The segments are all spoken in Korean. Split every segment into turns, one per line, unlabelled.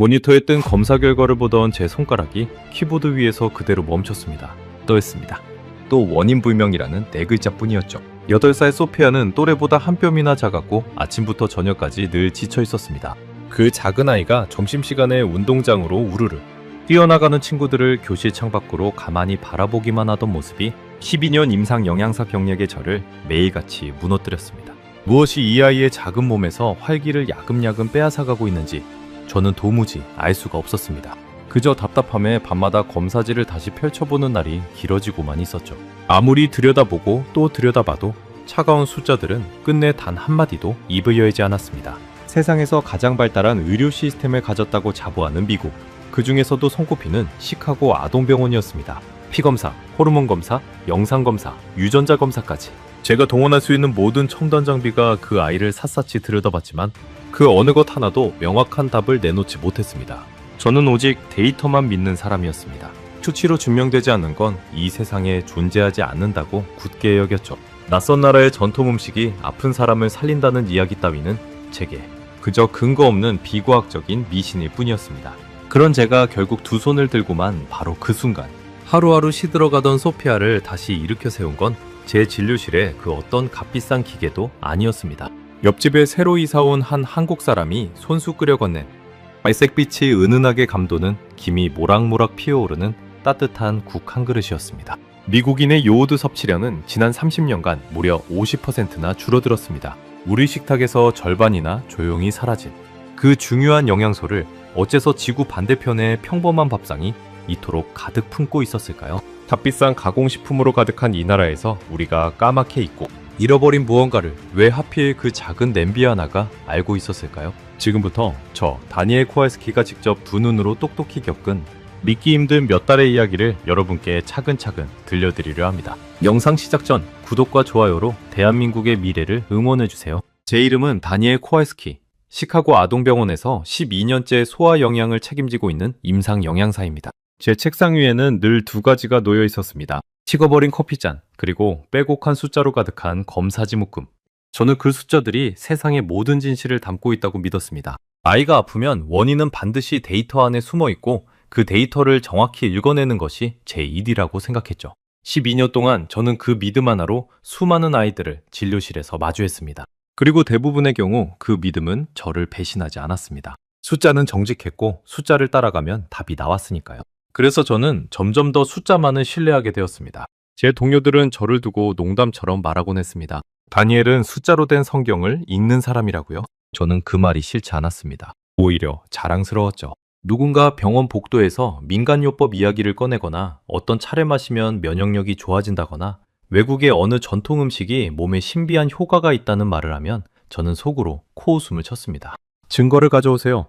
모니터에 뜬 검사 결과를 보던 제 손가락이 키보드 위에서 그대로 멈췄습니다. 떠있습니다. 또 원인불명이라는 네 글자뿐이었죠. 8살 소피아는 또래보다 한 뼘이나 작았고 아침부터 저녁까지 늘 지쳐 있었습니다. 그 작은 아이가 점심시간에 운동장으로 우르르 뛰어나가는 친구들을 교실 창밖으로 가만히 바라보기만 하던 모습이 12년 임상 영양사 경력의 저를 매일같이 무너뜨렸습니다. 무엇이 이 아이의 작은 몸에서 활기를 야금야금 빼앗아가고 있는지 저는 도무지 알 수가 없었습니다. 그저 답답함에 밤마다 검사지를 다시 펼쳐보는 날이 길어지고만 있었죠. 아무리 들여다보고 또 들여다봐도 차가운 숫자들은 끝내 단 한마디도 입을 열지 않았습니다. 세상에서 가장 발달한 의료 시스템을 가졌다고 자부하는 미국. 그 중에서도 손꼽히는 시카고 아동병원이었습니다. 피검사, 호르몬 검사, 영상 검사, 유전자 검사까지. 제가 동원할 수 있는 모든 첨단 장비가 그 아이를 샅샅이 들여다봤지만 그 어느 것 하나도 명확한 답을 내놓지 못했습니다. 저는 오직 데이터만 믿는 사람이었습니다. 수치로 증명되지 않는 건 이 세상에 존재하지 않는다고 굳게 여겼죠. 낯선 나라의 전통 음식이 아픈 사람을 살린다는 이야기 따위는 제게 그저 근거 없는 비과학적인 미신일 뿐이었습니다. 그런 제가 결국 두 손을 들고만 바로 그 순간 하루하루 시들어가던 소피아를 다시 일으켜 세운 건 제 진료실에 그 어떤 값비싼 기계도 아니었습니다. 옆집에 새로 이사온 한 한국 사람이 손수 끓여 건넨 발색빛이 은은하게 감도는 김이 모락모락 피어오르는 따뜻한 국 한 그릇이었습니다. 미국인의 요오드 섭취량은 지난 30년간 무려 50%나 줄어들었습니다. 우리 식탁에서 절반이나 조용히 사라진 그 중요한 영양소를 어째서 지구 반대편의 평범한 밥상이 이토록 가득 품고 있었을까요? 값비싼 가공식품으로 가득한 이 나라에서 우리가 까맣게 잊고 잃어버린 무언가를 왜 하필 그 작은 냄비 하나가 알고 있었을까요? 지금부터 저 다니엘 코왈스키가 직접 두 눈으로 똑똑히 겪은 믿기 힘든 몇 달의 이야기를 여러분께 차근차근 들려드리려 합니다. 영상 시작 전 구독과 좋아요로 대한민국의 미래를 응원해주세요. 제 이름은 다니엘 코왈스키. 시카고 아동병원에서 12년째 소아 영양을 책임지고 있는 임상 영양사입니다. 제 책상 위에는 늘 두 가지가 놓여 있었습니다. 식어버린 커피잔, 그리고 빼곡한 숫자로 가득한 검사지 묶음. 저는 그 숫자들이 세상의 모든 진실을 담고 있다고 믿었습니다. 아이가 아프면 원인은 반드시 데이터 안에 숨어 있고 그 데이터를 정확히 읽어내는 것이 제 일이라고 생각했죠. 12년 동안 저는 그 믿음 하나로 수많은 아이들을 진료실에서 마주했습니다. 그리고 대부분의 경우 그 믿음은 저를 배신하지 않았습니다. 숫자는 정직했고 숫자를 따라가면 답이 나왔으니까요. 그래서 저는 점점 더 숫자만을 신뢰하게 되었습니다. 제 동료들은 저를 두고 농담처럼 말하곤 했습니다. 다니엘은 숫자로 된 성경을 읽는 사람이라고요? 저는 그 말이 싫지 않았습니다. 오히려 자랑스러웠죠. 누군가 병원 복도에서 민간요법 이야기를 꺼내거나 어떤 차를 마시면 면역력이 좋아진다거나 외국의 어느 전통 음식이 몸에 신비한 효과가 있다는 말을 하면 저는 속으로 코웃음을 쳤습니다. 증거를 가져오세요.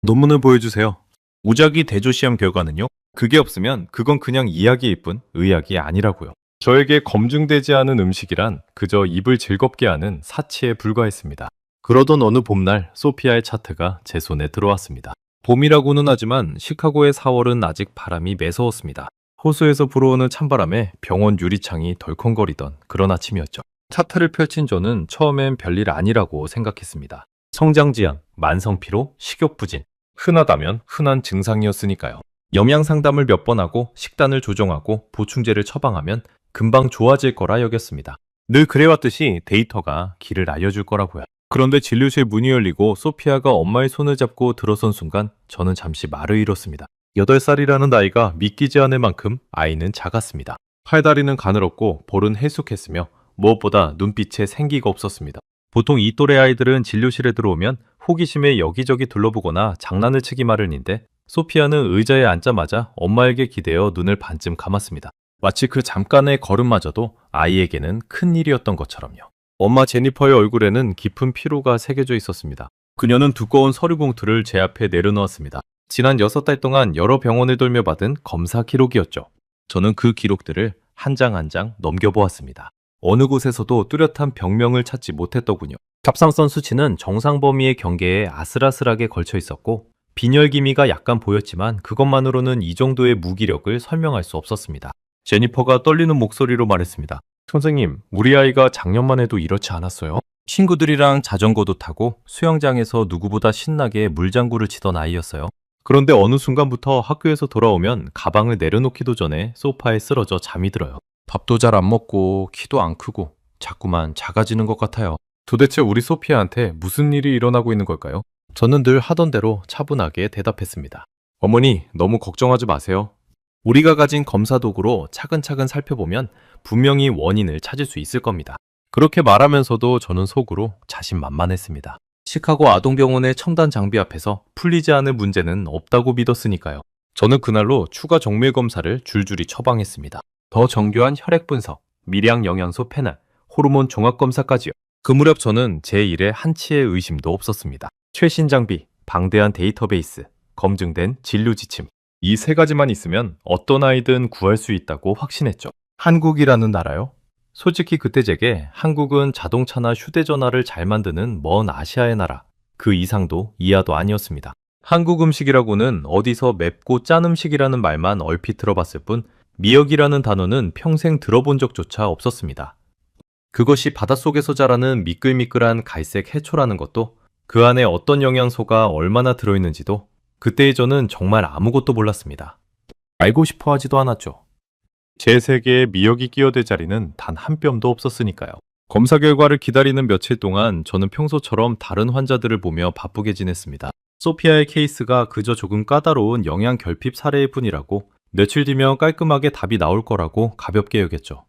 논문을 보여주세요. 우자기 대조시험 결과는요? 그게 없으면 그건 그냥 이야기일 뿐 의학이 아니라고요. 저에게 검증되지 않은 음식이란 그저 입을 즐겁게 하는 사치에 불과했습니다. 그러던 어느 봄날 소피아의 차트가 제 손에 들어왔습니다. 봄이라고는 하지만 시카고의 4월은 아직 바람이 매서웠습니다. 호수에서 불어오는 찬바람에 병원 유리창이 덜컹거리던 그런 아침이었죠. 차트를 펼친 저는 처음엔 별일 아니라고 생각했습니다. 성장지연, 만성피로, 식욕부진. 흔하다면 흔한 증상이었으니까요. 영양상담을 몇 번 하고 식단을 조정하고 보충제를 처방하면 금방 좋아질 거라 여겼습니다. 늘 그래왔듯이 데이터가 길을 알려줄 거라고요. 그런데 진료실 문이 열리고 소피아가 엄마의 손을 잡고 들어선 순간 저는 잠시 말을 잃었습니다. 8살이라는 나이가 믿기지 않을 만큼 아이는 작았습니다. 팔다리는 가늘었고 볼은 해숙했으며 무엇보다 눈빛에 생기가 없었습니다. 보통 이 또래 아이들은 진료실에 들어오면 호기심에 여기저기 둘러보거나 장난을 치기 마련인데 소피아는 의자에 앉자마자 엄마에게 기대어 눈을 반쯤 감았습니다. 마치 그 잠깐의 걸음마저도 아이에게는 큰 일이었던 것처럼요. 엄마 제니퍼의 얼굴에는 깊은 피로가 새겨져 있었습니다. 그녀는 두꺼운 서류 봉투를 제 앞에 내려놓았습니다. 지난 6달 동안 여러 병원을 돌며 받은 검사 기록이었죠. 저는 그 기록들을 한 장 한 장 넘겨보았습니다. 어느 곳에서도 뚜렷한 병명을 찾지 못했더군요. 갑상선 수치는 정상 범위의 경계에 아슬아슬하게 걸쳐 있었고 빈혈 기미가 약간 보였지만 그것만으로는 이 정도의 무기력을 설명할 수 없었습니다. 제니퍼가 떨리는 목소리로 말했습니다. 선생님, 우리 아이가 작년만 해도 이렇지 않았어요? 친구들이랑 자전거도 타고 수영장에서 누구보다 신나게 물장구를 치던 아이였어요. 그런데 어느 순간부터 학교에서 돌아오면 가방을 내려놓기도 전에 소파에 쓰러져 잠이 들어요. 밥도 잘 안 먹고 키도 안 크고 자꾸만 작아지는 것 같아요. 도대체 우리 소피아한테 무슨 일이 일어나고 있는 걸까요? 저는 늘 하던 대로 차분하게 대답했습니다. 어머니, 너무 걱정하지 마세요. 우리가 가진 검사 도구로 차근차근 살펴보면 분명히 원인을 찾을 수 있을 겁니다. 그렇게 말하면서도 저는 속으로 자신만만했습니다. 시카고 아동병원의 첨단 장비 앞에서 풀리지 않을 문제는 없다고 믿었으니까요. 저는 그날로 추가 정밀 검사를 줄줄이 처방했습니다. 더 정교한 혈액 분석, 미량 영양소 패널, 호르몬 종합 검사까지요. 그 무렵 저는 제 일에 한치의 의심도 없었습니다. 최신 장비, 방대한 데이터베이스, 검증된 진료 지침, 이 세 가지만 있으면 어떤 아이든 구할 수 있다고 확신했죠. 한국이라는 나라요? 솔직히 그때 제게 한국은 자동차나 휴대전화를 잘 만드는 먼 아시아의 나라, 그 이상도 이하도 아니었습니다. 한국 음식이라고는 어디서 맵고 짠 음식이라는 말만 얼핏 들어봤을 뿐 미역이라는 단어는 평생 들어본 적조차 없었습니다. 그것이 바닷속에서 자라는 미끌미끌한 갈색 해초라는 것도, 그 안에 어떤 영양소가 얼마나 들어있는지도 그때의 저는 정말 아무것도 몰랐습니다. 알고 싶어 하지도 않았죠. 제 세계에 미역이 끼어들 자리는 단 한 뼘도 없었으니까요. 검사 결과를 기다리는 며칠 동안 저는 평소처럼 다른 환자들을 보며 바쁘게 지냈습니다. 소피아의 케이스가 그저 조금 까다로운 영양 결핍 사례일 뿐이라고, 며칠 뒤면 깔끔하게 답이 나올 거라고 가볍게 여겼죠.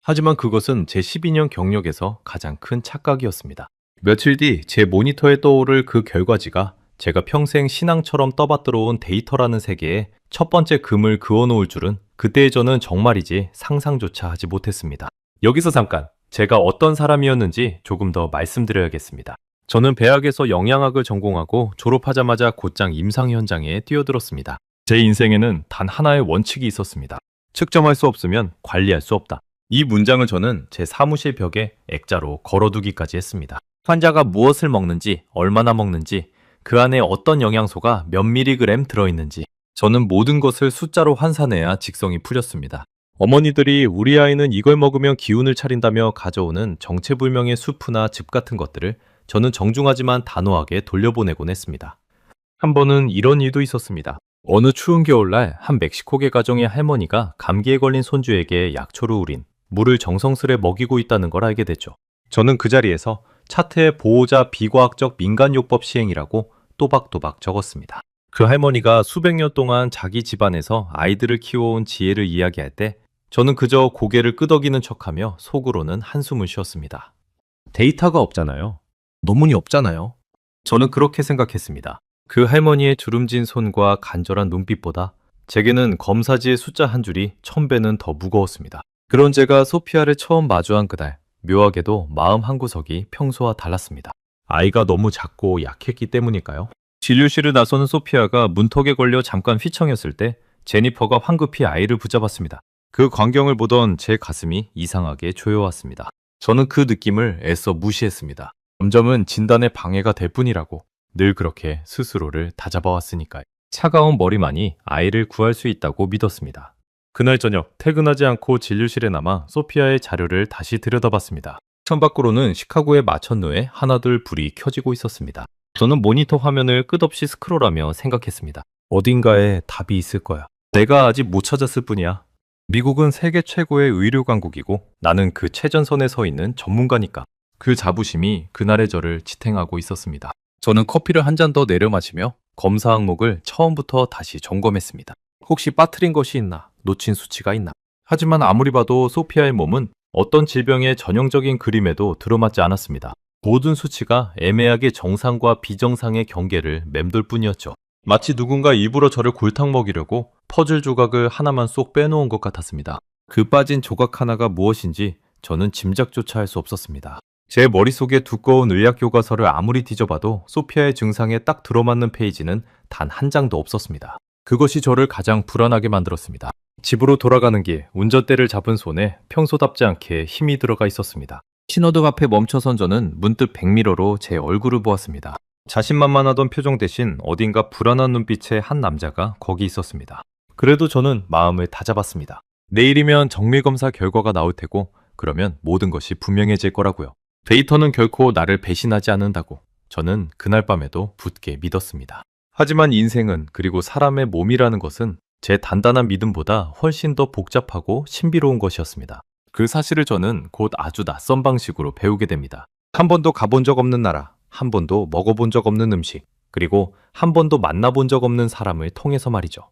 하지만 그것은 제 12년 경력에서 가장 큰 착각이었습니다. 며칠 뒤 제 모니터에 떠오를 그 결과지가 제가 평생 신앙처럼 떠받들어온 데이터라는 세계에 첫 번째 금을 그어놓을 줄은 그때의 저는 정말이지 상상조차 하지 못했습니다. 여기서 잠깐 제가 어떤 사람이었는지 조금 더 말씀드려야겠습니다. 저는 대학에서 영양학을 전공하고 졸업하자마자 곧장 임상 현장에 뛰어들었습니다. 제 인생에는 단 하나의 원칙이 있었습니다. 측정할 수 없으면 관리할 수 없다. 이 문장을 저는 제 사무실 벽에 액자로 걸어두기까지 했습니다. 환자가 무엇을 먹는지, 얼마나 먹는지, 그 안에 어떤 영양소가 몇 미리그램 들어있는지, 저는 모든 것을 숫자로 환산해야 직성이 풀렸습니다. 어머니들이 우리 아이는 이걸 먹으면 기운을 차린다며 가져오는 정체불명의 수프나 즙 같은 것들을 저는 정중하지만 단호하게 돌려보내곤 했습니다. 한 번은 이런 일도 있었습니다. 어느 추운 겨울날 한 멕시코계 가정의 할머니가 감기에 걸린 손주에게 약초를 우린 물을 정성스레 먹이고 있다는 걸 알게 됐죠. 저는 그 자리에서 차트에 보호자 비과학적 민간요법 시행이라고 또박또박 적었습니다. 그 할머니가 수백 년 동안 자기 집안에서 아이들을 키워온 지혜를 이야기할 때 저는 그저 고개를 끄덕이는 척하며 속으로는 한숨을 쉬었습니다. 데이터가 없잖아요. 논문이 없잖아요. 저는 그렇게 생각했습니다. 그 할머니의 주름진 손과 간절한 눈빛보다 제게는 검사지의 숫자 한 줄이 1000배는 더 무거웠습니다. 그런 제가 소피아를 처음 마주한 그날, 묘하게도 마음 한구석이 평소와 달랐습니다. 아이가 너무 작고 약했기 때문일까요? 진료실을 나서는 소피아가 문턱에 걸려 잠깐 휘청였을 때 제니퍼가 황급히 아이를 붙잡았습니다. 그 광경을 보던 제 가슴이 이상하게 조여왔습니다. 저는 그 느낌을 애써 무시했습니다. 점점은 진단에 방해가 될 뿐이라고 늘 그렇게 스스로를 다잡아왔으니까요. 차가운 머리만이 아이를 구할 수 있다고 믿었습니다. 그날 저녁 퇴근하지 않고 진료실에 남아 소피아의 자료를 다시 들여다봤습니다. 창밖으로는 시카고의 마천루에 하나둘 불이 켜지고 있었습니다. 저는 모니터 화면을 끝없이 스크롤하며 생각했습니다. 어딘가에 답이 있을 거야. 내가 아직 못 찾았을 뿐이야. 미국은 세계 최고의 의료 강국이고 나는 그 최전선에 서 있는 전문가니까. 그 자부심이 그날의 저를 지탱하고 있었습니다. 저는 커피를 한 잔 더 내려 마시며 검사 항목을 처음부터 다시 점검했습니다. 혹시 빠뜨린 것이 있나? 놓친 수치가 있나? 하지만 아무리 봐도 소피아의 몸은 어떤 질병의 전형적인 그림에도 들어맞지 않았습니다. 모든 수치가 애매하게 정상과 비정상의 경계를 맴돌 뿐이었죠. 마치 누군가 일부러 저를 골탕 먹이려고 퍼즐 조각을 하나만 쏙 빼놓은 것 같았습니다. 그 빠진 조각 하나가 무엇인지 저는 짐작조차 할 수 없었습니다. 제 머릿속에 두꺼운 의학 교과서를 아무리 뒤져봐도 소피아의 증상에 딱 들어맞는 페이지는 단 한 장도 없었습니다. 그것이 저를 가장 불안하게 만들었습니다. 집으로 돌아가는 길 운전대를 잡은 손에 평소답지 않게 힘이 들어가 있었습니다. 신호등 앞에 멈춰선 저는 문득 백미러로 제 얼굴을 보았습니다. 자신만만하던 표정 대신 어딘가 불안한 눈빛의 한 남자가 거기 있었습니다. 그래도 저는 마음을 다잡았습니다. 내일이면 정밀검사 결과가 나올 테고 그러면 모든 것이 분명해질 거라고요. 데이터는 결코 나를 배신하지 않는다고 저는 그날 밤에도 굳게 믿었습니다. 하지만 인생은, 그리고 사람의 몸이라는 것은 제 단단한 믿음보다 훨씬 더 복잡하고 신비로운 것이었습니다. 그 사실을 저는 곧 아주 낯선 방식으로 배우게 됩니다. 한 번도 가본 적 없는 나라, 한 번도 먹어본 적 없는 음식, 그리고 한 번도 만나본 적 없는 사람을 통해서 말이죠.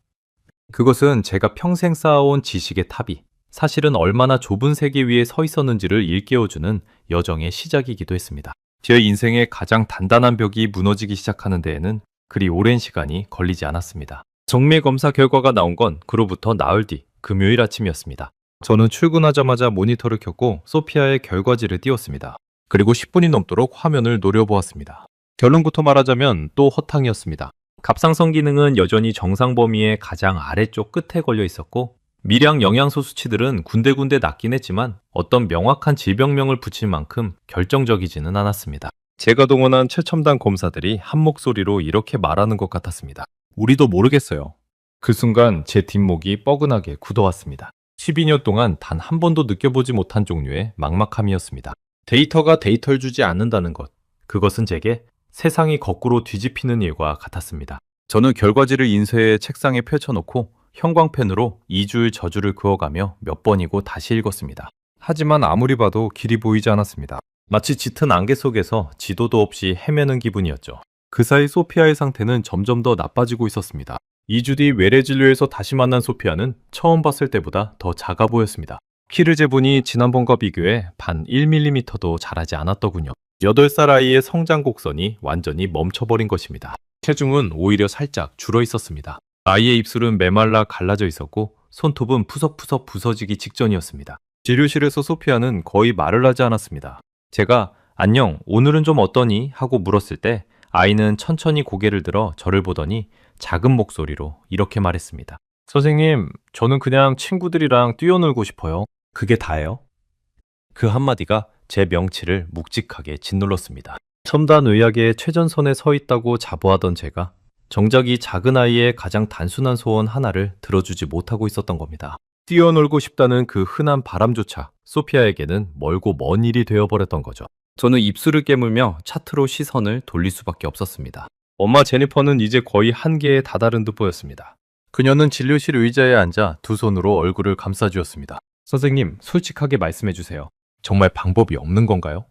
그것은 제가 평생 쌓아온 지식의 탑이 사실은 얼마나 좁은 세계 위에 서 있었는지를 일깨워주는 여정의 시작이기도 했습니다. 제 인생의 가장 단단한 벽이 무너지기 시작하는 데에는 그리 오랜 시간이 걸리지 않았습니다. 정밀 검사 결과가 나온 건 그로부터 나흘 뒤 금요일 아침이었습니다. 저는 출근하자마자 모니터를 켰고 소피아의 결과지를 띄웠습니다. 그리고 10분이 넘도록 화면을 노려보았습니다. 결론부터 말하자면 또 허탕이었습니다. 갑상선 기능은 여전히 정상 범위의 가장 아래쪽 끝에 걸려 있었고 미량 영양소 수치들은 군데군데 낮긴 했지만 어떤 명확한 질병명을 붙일 만큼 결정적이지는 않았습니다. 제가 동원한 최첨단 검사들이 한 목소리로 이렇게 말하는 것 같았습니다. 우리도 모르겠어요. 그 순간 제 뒷목이 뻐근하게 굳어왔습니다. 12년 동안 단 한 번도 느껴보지 못한 종류의 막막함이었습니다. 데이터가 데이터를 주지 않는다는 것, 그것은 제게 세상이 거꾸로 뒤집히는 일과 같았습니다. 저는 결과지를 인쇄해 책상에 펼쳐놓고 형광펜으로 2줄 저줄을 그어가며 몇 번이고 다시 읽었습니다. 하지만 아무리 봐도 길이 보이지 않았습니다. 마치 짙은 안개 속에서 지도도 없이 헤매는 기분이었죠. 그 사이 소피아의 상태는 점점 더 나빠지고 있었습니다. 2주 뒤 외래 진료에서 다시 만난 소피아는 처음 봤을 때보다 더 작아 보였습니다. 키를 재보니 지난번과 비교해 반 1mm도 자라지 않았더군요. 8살 아이의 성장 곡선이 완전히 멈춰버린 것입니다. 체중은 오히려 살짝 줄어 있었습니다. 아이의 입술은 메말라 갈라져 있었고 손톱은 푸석푸석 부서지기 직전이었습니다. 진료실에서 소피아는 거의 말을 하지 않았습니다. 제가 안녕, 오늘은 좀 어떠니? 하고 물었을 때 아이는 천천히 고개를 들어 저를 보더니 작은 목소리로 이렇게 말했습니다. 선생님, 저는 그냥 친구들이랑 뛰어놀고 싶어요. 그게 다예요? 그 한마디가 제 명치를 묵직하게 짓눌렀습니다. 첨단 의학의 최전선에 서 있다고 자부하던 제가 정작 이 작은 아이의 가장 단순한 소원 하나를 들어주지 못하고 있었던 겁니다. 뛰어놀고 싶다는 그 흔한 바람조차 소피아에게는 멀고 먼 일이 되어버렸던 거죠. 저는 입술을 깨물며 차트로 시선을 돌릴 수밖에 없었습니다. 엄마 제니퍼는 이제 거의 한계에 다다른 듯 보였습니다. 그녀는 진료실 의자에 앉아 두 손으로 얼굴을 감싸주었습니다. 선생님, 솔직하게 말씀해 주세요. 정말 방법이 없는 건가요?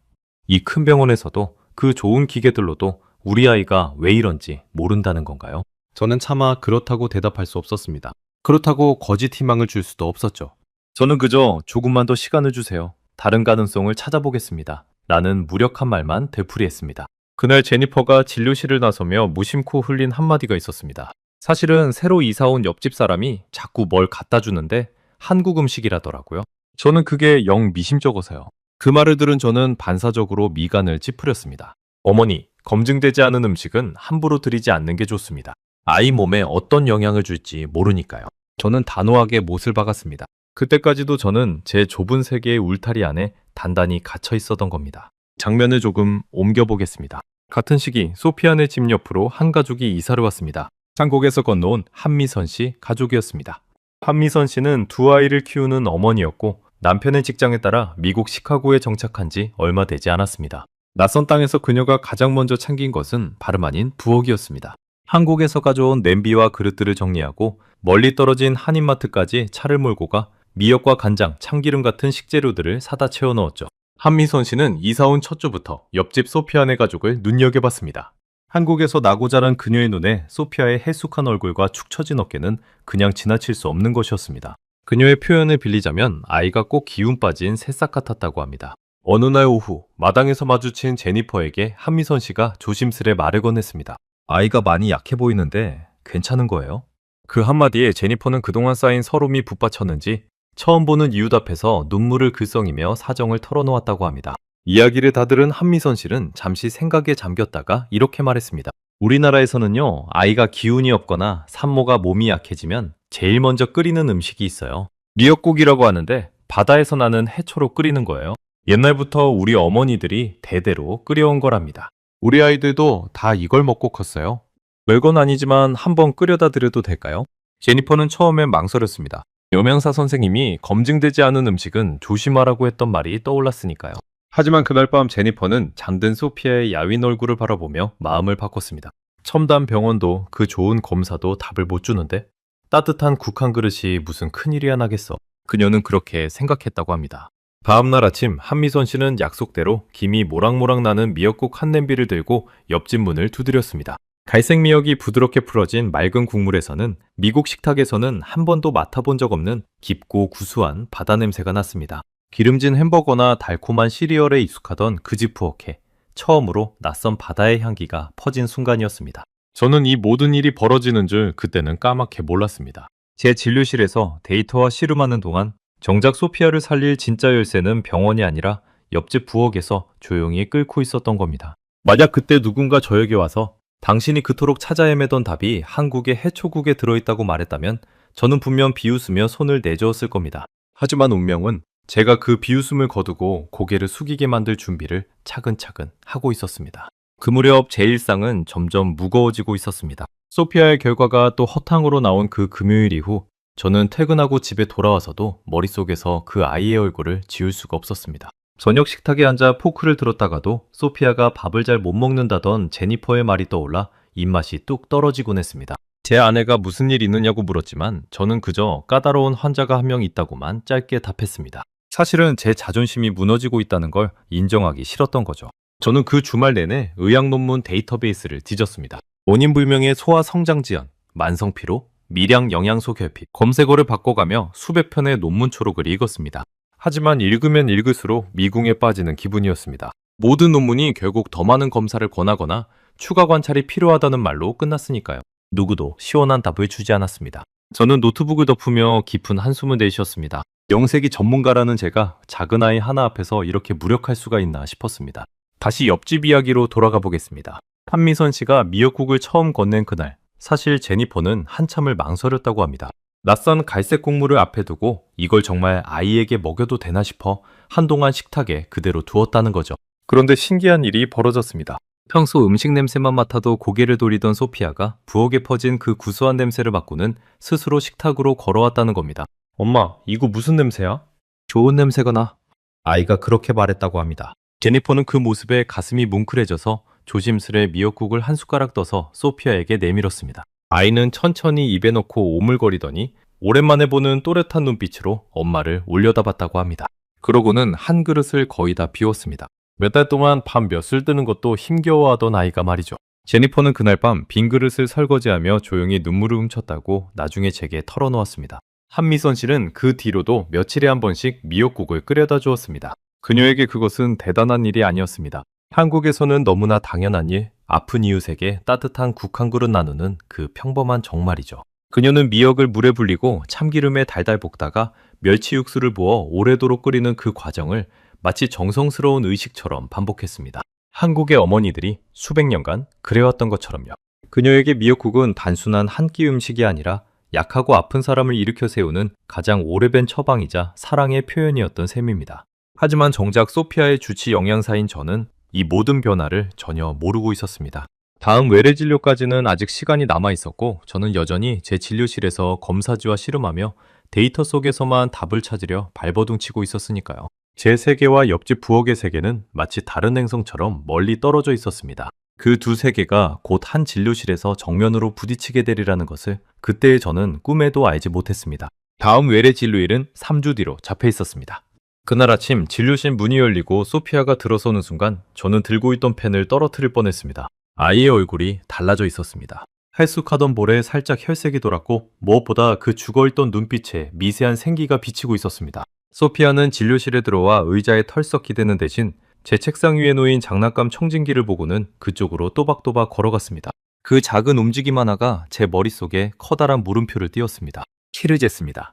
이 큰 병원에서도 그 좋은 기계들로도 우리 아이가 왜 이런지 모른다는 건가요? 저는 차마 그렇다고 대답할 수 없었습니다. 그렇다고 거짓 희망을 줄 수도 없었죠. 저는 그저 조금만 더 시간을 주세요. 다른 가능성을 찾아보겠습니다. 라는 무력한 말만 되풀이했습니다. 그날 제니퍼가 진료실을 나서며 무심코 흘린 한마디가 있었습니다. 사실은 새로 이사온 옆집 사람이 자꾸 뭘 갖다 주는데 한국 음식이라더라고요. 저는 그게 영 미심쩍어서요. 그 말을 들은 저는 반사적으로 미간을 찌푸렸습니다. 어머니, 검증되지 않은 음식은 함부로 드리지 않는 게 좋습니다. 아이 몸에 어떤 영향을 줄지 모르니까요. 저는 단호하게 못을 박았습니다. 그때까지도 저는 제 좁은 세계의 울타리 안에 단단히 갇혀 있었던 겁니다. 장면을 조금 옮겨보겠습니다. 같은 시기 소피아네 집 옆으로 한 가족이 이사를 왔습니다. 한국에서 건너온 한미선 씨 가족이었습니다. 한미선 씨는 두 아이를 키우는 어머니였고 남편의 직장에 따라 미국 시카고에 정착한 지 얼마 되지 않았습니다. 낯선 땅에서 그녀가 가장 먼저 챙긴 것은 다름 아닌 부엌이었습니다. 한국에서 가져온 냄비와 그릇들을 정리하고 멀리 떨어진 한인마트까지 차를 몰고 가 미역과 간장, 참기름 같은 식재료들을 사다 채워 넣었죠. 한미선 씨는 이사 온 첫 주부터 옆집 소피아네 가족을 눈여겨봤습니다. 한국에서 나고 자란 그녀의 눈에 소피아의 해숙한 얼굴과 축 처진 어깨는 그냥 지나칠 수 없는 것이었습니다. 그녀의 표현을 빌리자면 아이가 꼭 기운 빠진 새싹 같았다고 합니다. 어느 날 오후 마당에서 마주친 제니퍼에게 한미선 씨가 조심스레 말을 건넸습니다. 아이가 많이 약해 보이는데 괜찮은 거예요? 그 한마디에 제니퍼는 그동안 쌓인 서름이 북받쳤는지 처음 보는 이웃 앞에서 눈물을 글썽이며 사정을 털어놓았다고 합니다. 이야기를 다 들은 한미선 씨는 잠시 생각에 잠겼다가 이렇게 말했습니다. 우리나라에서는요, 아이가 기운이 없거나 산모가 몸이 약해지면 제일 먼저 끓이는 음식이 있어요. 미역국이라고 하는데 바다에서 나는 해초로 끓이는 거예요. 옛날부터 우리 어머니들이 대대로 끓여온 거랍니다. 우리 아이들도 다 이걸 먹고 컸어요. 별건 아니지만 한번 끓여다 드려도 될까요? 제니퍼는 처음엔 망설였습니다. 여명사 선생님이 검증되지 않은 음식은 조심하라고 했던 말이 떠올랐으니까요. 하지만 그날 밤 제니퍼는 잠든 소피아의 야윈 얼굴을 바라보며 마음을 바꿨습니다. 첨단 병원도 그 좋은 검사도 답을 못 주는데 따뜻한 국 한 그릇이 무슨 큰일이야 나겠어. 그녀는 그렇게 생각했다고 합니다. 다음날 아침 한미선 씨는 약속대로 김이 모락모락 나는 미역국 한 냄비를 들고 옆집 문을 두드렸습니다. 갈색 미역이 부드럽게 풀어진 맑은 국물에서는 미국 식탁에서는 한 번도 맡아본 적 없는 깊고 구수한 바다 냄새가 났습니다. 기름진 햄버거나 달콤한 시리얼에 익숙하던 그 집 부엌에 처음으로 낯선 바다의 향기가 퍼진 순간이었습니다. 저는 이 모든 일이 벌어지는 줄 그때는 까맣게 몰랐습니다. 제 진료실에서 데이터와 씨름하는 동안 정작 소피아를 살릴 진짜 열쇠는 병원이 아니라 옆집 부엌에서 조용히 끓고 있었던 겁니다. 만약 그때 누군가 저에게 와서 당신이 그토록 찾아 헤매던 답이 한국의 해초국에 들어있다고 말했다면 저는 분명 비웃으며 손을 내저었을 겁니다. 하지만 운명은 제가 그 비웃음을 거두고 고개를 숙이게 만들 준비를 차근차근 하고 있었습니다. 그 무렵 제 일상은 점점 무거워지고 있었습니다. 소피아의 결과가 또 허탕으로 나온 그 금요일 이후 저는 퇴근하고 집에 돌아와서도 머릿속에서 그 아이의 얼굴을 지울 수가 없었습니다. 저녁 식탁에 앉아 포크를 들었다가도 소피아가 밥을 잘 못 먹는다던 제니퍼의 말이 떠올라 입맛이 뚝 떨어지곤 했습니다. 제 아내가 무슨 일 있느냐고 물었지만 저는 그저 까다로운 환자가 한 명 있다고만 짧게 답했습니다. 사실은 제 자존심이 무너지고 있다는 걸 인정하기 싫었던 거죠. 저는 그 주말 내내 의학 논문 데이터베이스를 뒤졌습니다. 원인 불명의 소아 성장 지연, 만성 피로, 미량 영양소 결핍, 검색어를 바꿔가며 수백 편의 논문 초록을 읽었습니다. 하지만 읽으면 읽을수록 미궁에 빠지는 기분이었습니다. 모든 논문이 결국 더 많은 검사를 권하거나 추가 관찰이 필요하다는 말로 끝났으니까요. 누구도 시원한 답을 주지 않았습니다. 저는 노트북을 덮으며 깊은 한숨을 내쉬었습니다. 영색이 전문가라는 제가 작은 아이 하나 앞에서 이렇게 무력할 수가 있나 싶었습니다. 다시 옆집 이야기로 돌아가 보겠습니다. 한미선 씨가 미역국을 처음 건넨 그날, 사실 제니퍼는 한참을 망설였다고 합니다. 낯선 갈색 국물을 앞에 두고 이걸 정말 아이에게 먹여도 되나 싶어 한동안 식탁에 그대로 두었다는 거죠. 그런데 신기한 일이 벌어졌습니다. 평소 음식 냄새만 맡아도 고개를 돌리던 소피아가 부엌에 퍼진 그 구수한 냄새를 맡고는 스스로 식탁으로 걸어왔다는 겁니다. 엄마, 이거 무슨 냄새야? 좋은 냄새가 나. 아이가 그렇게 말했다고 합니다. 제니퍼는 그 모습에 가슴이 뭉클해져서 조심스레 미역국을 한 숟가락 떠서 소피아에게 내밀었습니다. 아이는 천천히 입에 넣고 오물거리더니 오랜만에 보는 또렷한 눈빛으로 엄마를 올려다봤다고 합니다. 그러고는 한 그릇을 거의 다 비웠습니다. 몇 달 동안 밥 몇술 뜨는 것도 힘겨워하던 아이가 말이죠. 제니퍼는 그날 밤 빈 그릇을 설거지하며 조용히 눈물을 훔쳤다고 나중에 제게 털어놓았습니다. 한미선 씨는 그 뒤로도 며칠에 한 번씩 미역국을 끓여다 주었습니다. 그녀에게 그것은 대단한 일이 아니었습니다. 한국에서는 너무나 당연한 일, 아픈 이웃에게 따뜻한 국 한 그릇 나누는 그 평범한 정말이죠. 그녀는 미역을 물에 불리고 참기름에 달달 볶다가 멸치 육수를 부어 오래도록 끓이는 그 과정을 마치 정성스러운 의식처럼 반복했습니다. 한국의 어머니들이 수백 년간 그래왔던 것처럼요. 그녀에게 미역국은 단순한 한 끼 음식이 아니라 약하고 아픈 사람을 일으켜 세우는 가장 오래된 처방이자 사랑의 표현이었던 셈입니다. 하지만 정작 소피아의 주치 영양사인 저는 이 모든 변화를 전혀 모르고 있었습니다. 다음 외래 진료까지는 아직 시간이 남아 있었고 저는 여전히 제 진료실에서 검사지와 씨름하며 데이터 속에서만 답을 찾으려 발버둥치고 있었으니까요. 제 세계와 옆집 부엌의 세계는 마치 다른 행성처럼 멀리 떨어져 있었습니다. 그 두 세계가 곧 한 진료실에서 정면으로 부딪히게 되리라는 것을 그때의 저는 꿈에도 알지 못했습니다. 다음 외래 진료일은 3주 뒤로 잡혀 있었습니다. 그날 아침 진료실 문이 열리고 소피아가 들어서는 순간 저는 들고 있던 펜을 떨어뜨릴 뻔했습니다. 아이의 얼굴이 달라져 있었습니다. 할쑥하던 볼에 살짝 혈색이 돌았고 무엇보다 그 죽어있던 눈빛에 미세한 생기가 비치고 있었습니다. 소피아는 진료실에 들어와 의자에 털썩 기대는 대신 제 책상 위에 놓인 장난감 청진기를 보고는 그쪽으로 또박또박 걸어갔습니다. 그 작은 움직임 하나가 제 머릿속에 커다란 물음표를 띄웠습니다. 키를 쟀습니다.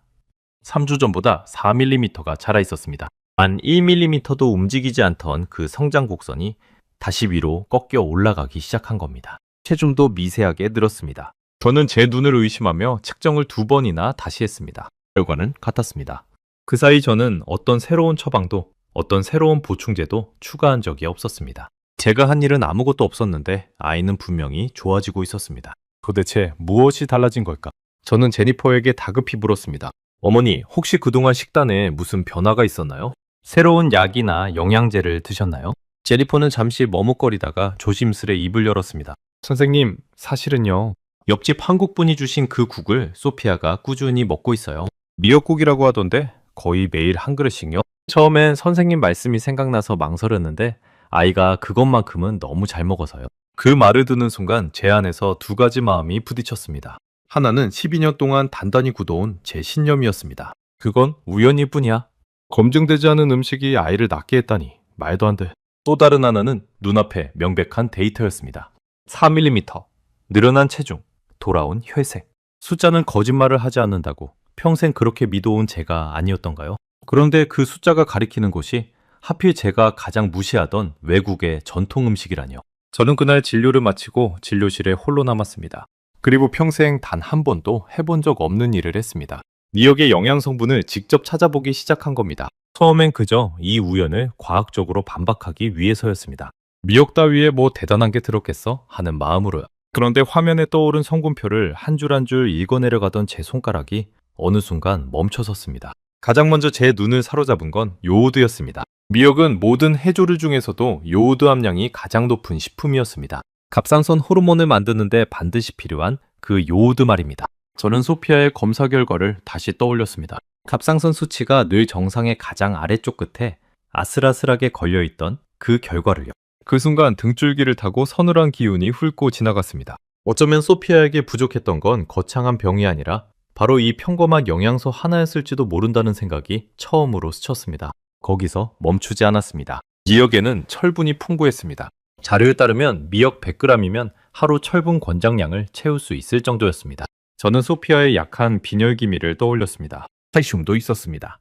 3주 전보다 4mm가 자라 있었습니다. 만 1mm도 움직이지 않던 그 성장 곡선이 다시 위로 꺾여 올라가기 시작한 겁니다. 체중도 미세하게 늘었습니다. 저는 제 눈을 의심하며 측정을 2번이나 다시 했습니다. 결과는 같았습니다. 그 사이 저는 어떤 새로운 처방도 어떤 새로운 보충제도 추가한 적이 없었습니다. 제가 한 일은 아무것도 없었는데 아이는 분명히 좋아지고 있었습니다. 도대체 무엇이 달라진 걸까? 저는 제니퍼에게 다급히 물었습니다. 어머니, 혹시 그동안 식단에 무슨 변화가 있었나요? 새로운 약이나 영양제를 드셨나요? 제니퍼는 잠시 머뭇거리다가 조심스레 입을 열었습니다. 선생님, 사실은요. 옆집 한국분이 주신 그 국을 소피아가 꾸준히 먹고 있어요. 미역국이라고 하던데 거의 매일 한 그릇씩요. 처음엔 선생님 말씀이 생각나서 망설였는데 아이가 그것만큼은 너무 잘 먹어서요. 그 말을 듣는 순간 제 안에서 두 가지 마음이 부딪혔습니다. 하나는 12년 동안 단단히 굳어온 제 신념이었습니다. 그건 우연일 뿐이야. 검증되지 않은 음식이 아이를 낳게 했다니 말도 안 돼. 또 다른 하나는 눈앞에 명백한 데이터였습니다. 4mm, 늘어난 체중, 돌아온 혈색. 숫자는 거짓말을 하지 않는다고 평생 그렇게 믿어온 제가 아니었던가요? 그런데 그 숫자가 가리키는 곳이 하필 제가 가장 무시하던 외국의 전통 음식이라뇨. 저는 그날 진료를 마치고 진료실에 홀로 남았습니다. 그리고 평생 단 한 번도 해본 적 없는 일을 했습니다. 미역의 영양 성분을 직접 찾아보기 시작한 겁니다. 처음엔 그저 이 우연을 과학적으로 반박하기 위해서였습니다. 미역 따위에 뭐 대단한 게 들었겠어? 하는 마음으로요. 그런데 화면에 떠오른 성분표를 한 줄 한 줄 읽어내려가던 제 손가락이 어느 순간 멈춰섰습니다. 가장 먼저 제 눈을 사로잡은 건 요오드였습니다. 미역은 모든 해조류 중에서도 요오드 함량이 가장 높은 식품이었습니다. 갑상선 호르몬을 만드는데 반드시 필요한 그 요오드 말입니다. 저는 소피아의 검사 결과를 다시 떠올렸습니다. 갑상선 수치가 늘 정상의 가장 아래쪽 끝에 아슬아슬하게 걸려있던 그 결과를요. 그 순간 등줄기를 타고 서늘한 기운이 훑고 지나갔습니다. 어쩌면 소피아에게 부족했던 건 거창한 병이 아니라 바로 이 평범한 영양소 하나였을지도 모른다는 생각이 처음으로 스쳤습니다. 거기서 멈추지 않았습니다. 미역에는 철분이 풍부했습니다. 자료에 따르면 미역 100g이면 하루 철분 권장량을 채울 수 있을 정도였습니다. 저는 소피아의 약한 빈혈 기미를 떠올렸습니다. 칼슘도 있었습니다.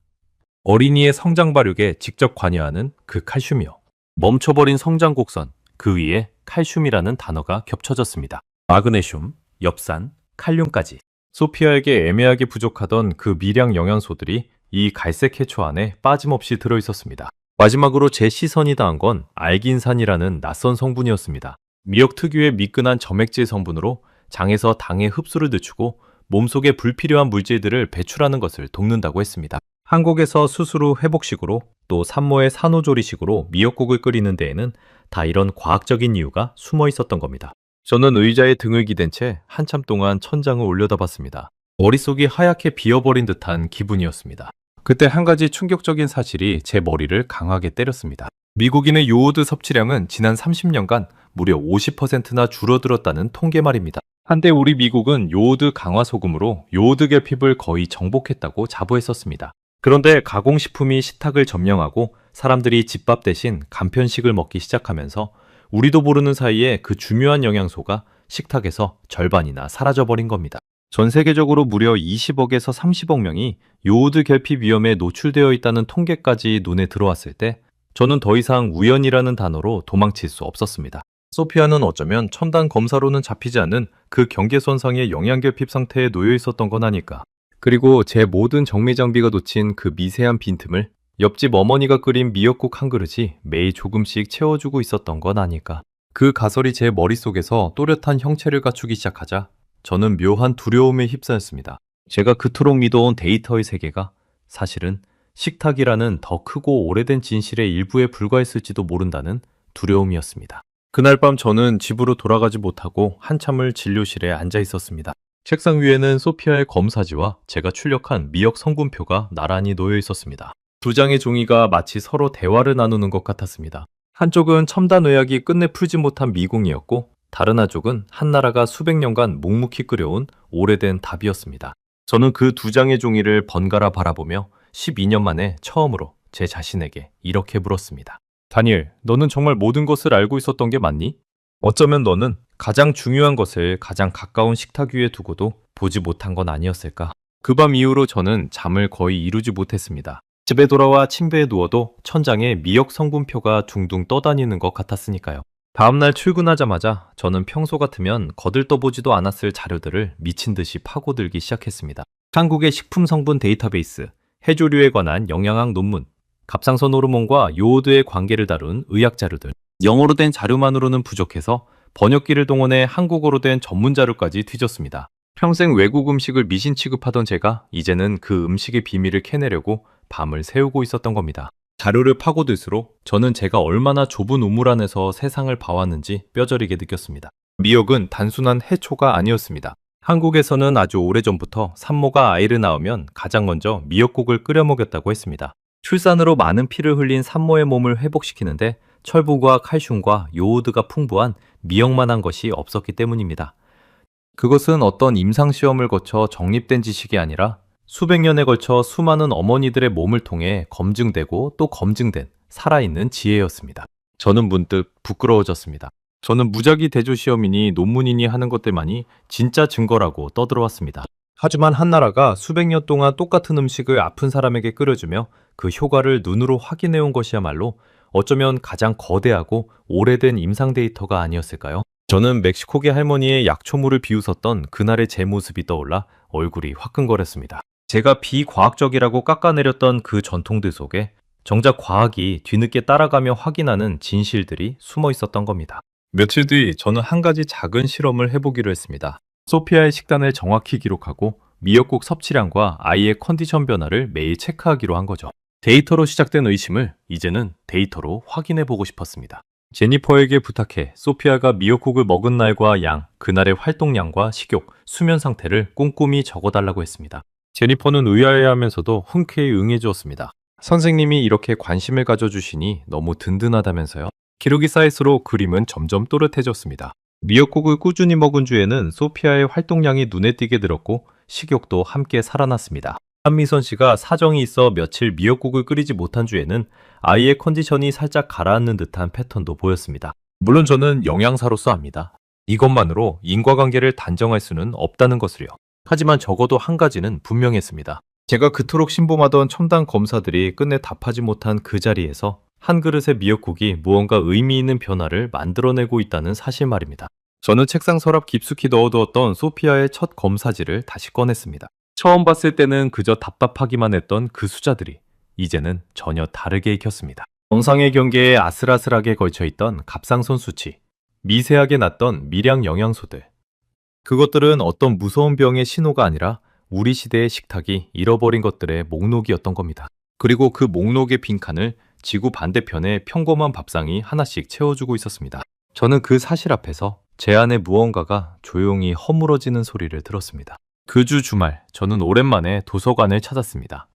어린이의 성장 발육에 직접 관여하는 그 칼슘이요. 멈춰버린 성장 곡선, 그 위에 칼슘이라는 단어가 겹쳐졌습니다. 마그네슘, 엽산, 칼륨까지. 소피아에게 애매하게 부족하던 그 미량 영양소들이 이 갈색 해초 안에 빠짐없이 들어있었습니다. 마지막으로 제 시선이 닿은 건 알긴산이라는 낯선 성분이었습니다. 미역 특유의 미끈한 점액질 성분으로 장에서 당의 흡수를 늦추고 몸속에 불필요한 물질들을 배출하는 것을 돕는다고 했습니다. 한국에서 수술 후 회복식으로 또 산모의 산후조리식으로 미역국을 끓이는 데에는 다 이런 과학적인 이유가 숨어 있었던 겁니다. 저는 의자에 등을 기댄 채 한참 동안 천장을 올려다봤습니다. 머릿속이 하얗게 비어버린 듯한 기분이었습니다. 그때 한 가지 충격적인 사실이 제 머리를 강하게 때렸습니다. 미국인의 요오드 섭취량은 지난 30년간 무려 50%나 줄어들었다는 통계 말입니다. 한때 우리 미국은 요오드 강화 소금으로 요오드 결핍을 거의 정복했다고 자부했었습니다. 그런데 가공식품이 식탁을 점령하고 사람들이 집밥 대신 간편식을 먹기 시작하면서 우리도 모르는 사이에 그 중요한 영양소가 식탁에서 절반이나 사라져버린 겁니다. 전 세계적으로 무려 20억에서 30억 명이 요오드 결핍 위험에 노출되어 있다는 통계까지 눈에 들어왔을 때 저는 더 이상 우연이라는 단어로 도망칠 수 없었습니다. 소피아는 어쩌면 첨단 검사로는 잡히지 않는 그 경계선상의 영양결핍 상태에 놓여 있었던 건 아닐까. 그리고 제 모든 정밀장비가 놓친 그 미세한 빈틈을 옆집 어머니가 끓인 미역국 한 그릇이 매일 조금씩 채워주고 있었던 건 아닐까. 그 가설이 제 머릿속에서 또렷한 형체를 갖추기 시작하자 저는 묘한 두려움에 휩싸였습니다. 제가 그토록 믿어온 데이터의 세계가 사실은 식탁이라는 더 크고 오래된 진실의 일부에 불과했을지도 모른다는 두려움이었습니다. 그날 밤 저는 집으로 돌아가지 못하고 한참을 진료실에 앉아 있었습니다. 책상 위에는 소피아의 검사지와 제가 출력한 미역 성분표가 나란히 놓여 있었습니다. 두 장의 종이가 마치 서로 대화를 나누는 것 같았습니다. 한쪽은 첨단 의학이 끝내 풀지 못한 미궁이었고 다른 한쪽은 한나라가 수백 년간 묵묵히 끓여온 오래된 답이었습니다. 저는 그 두 장의 종이를 번갈아 바라보며 12년 만에 처음으로 제 자신에게 이렇게 물었습니다. 다니엘, 너는 정말 모든 것을 알고 있었던 게 맞니? 어쩌면 너는 가장 중요한 것을 가장 가까운 식탁 위에 두고도 보지 못한 건 아니었을까? 그 밤 이후로 저는 잠을 거의 이루지 못했습니다. 집에 돌아와 침대에 누워도 천장에 미역 성분표가 둥둥 떠다니는 것 같았으니까요. 다음날 출근하자마자 저는 평소 같으면 거들떠보지도 않았을 자료들을 미친 듯이 파고들기 시작했습니다. 한국의 식품 성분 데이터베이스, 해조류에 관한 영양학 논문, 갑상선 호르몬과 요오드의 관계를 다룬 의학 자료들. 영어로 된 자료만으로는 부족해서 번역기를 동원해 한국어로 된 전문 자료까지 뒤졌습니다. 평생 외국 음식을 미신 취급하던 제가 이제는 그 음식의 비밀을 캐내려고 밤을 새우고 있었던 겁니다. 자료를 파고들수록 저는 제가 얼마나 좁은 우물 안에서 세상을 봐왔는지 뼈저리게 느꼈습니다. 미역은 단순한 해초가 아니었습니다. 한국에서는 아주 오래전부터 산모가 아이를 낳으면 가장 먼저 미역국을 끓여 먹였다고 했습니다. 출산으로 많은 피를 흘린 산모의 몸을 회복시키는데 철분과 칼슘과 요오드가 풍부한 미역만한 것이 없었기 때문입니다. 그것은 어떤 임상시험을 거쳐 정립된 지식이 아니라 수백 년에 걸쳐 수많은 어머니들의 몸을 통해 검증되고 또 검증된 살아있는 지혜였습니다. 저는 문득 부끄러워졌습니다. 저는 무작위 대조시험이니 논문이니 하는 것들만이 진짜 증거라고 떠들어왔습니다. 하지만 한나라가 수백 년 동안 똑같은 음식을 아픈 사람에게 끓여주며 그 효과를 눈으로 확인해온 것이야말로 어쩌면 가장 거대하고 오래된 임상 데이터가 아니었을까요? 저는 멕시코계 할머니의 약초물을 비웃었던 그날의 제 모습이 떠올라 얼굴이 화끈거렸습니다. 제가 비과학적이라고 깎아내렸던 그 전통들 속에 정작 과학이 뒤늦게 따라가며 확인하는 진실들이 숨어 있었던 겁니다. 며칠 뒤 저는 한 가지 작은 실험을 해보기로 했습니다. 소피아의 식단을 정확히 기록하고 미역국 섭취량과 아이의 컨디션 변화를 매일 체크하기로 한 거죠. 데이터로 시작된 의심을 이제는 데이터로 확인해보고 싶었습니다. 제니퍼에게 부탁해 소피아가 미역국을 먹은 날과 양, 그날의 활동량과 식욕, 수면 상태를 꼼꼼히 적어달라고 했습니다. 제니퍼는 의아해하면서도 흔쾌히 응해주었습니다. 선생님이 이렇게 관심을 가져주시니 너무 든든하다면서요. 기록이 쌓일수록 그림은 점점 또렷해졌습니다. 미역국을 꾸준히 먹은 주에는 소피아의 활동량이 눈에 띄게 늘었고 식욕도 함께 살아났습니다. 한미선 씨가 사정이 있어 며칠 미역국을 끓이지 못한 주에는 아이의 컨디션이 살짝 가라앉는 듯한 패턴도 보였습니다. 물론 저는 영양사로서 압니다. 이것만으로 인과관계를 단정할 수는 없다는 것을요. 하지만 적어도 한 가지는 분명했습니다. 제가 그토록 신봉하던 첨단 검사들이 끝내 답하지 못한 그 자리에서 한 그릇의 미역국이 무언가 의미 있는 변화를 만들어내고 있다는 사실 말입니다. 저는 책상 서랍 깊숙이 넣어두었던 소피아의 첫 검사지를 다시 꺼냈습니다. 처음 봤을 때는 그저 답답하기만 했던 그 숫자들이 이제는 전혀 다르게 익혔습니다. 정상의 경계에 아슬아슬하게 걸쳐있던 갑상선 수치, 미세하게 났던 미량 영양소들. 그것들은 어떤 무서운 병의 신호가 아니라 우리 시대의 식탁이 잃어버린 것들의 목록이었던 겁니다. 그리고 그 목록의 빈칸을 지구 반대편의 평범한 밥상이 하나씩 채워주고 있었습니다. 저는 그 사실 앞에서 제 안에 무언가가 조용히 허물어지는 소리를 들었습니다. 그 주 주말, 저는 오랜만에 도서관을 찾았습니다.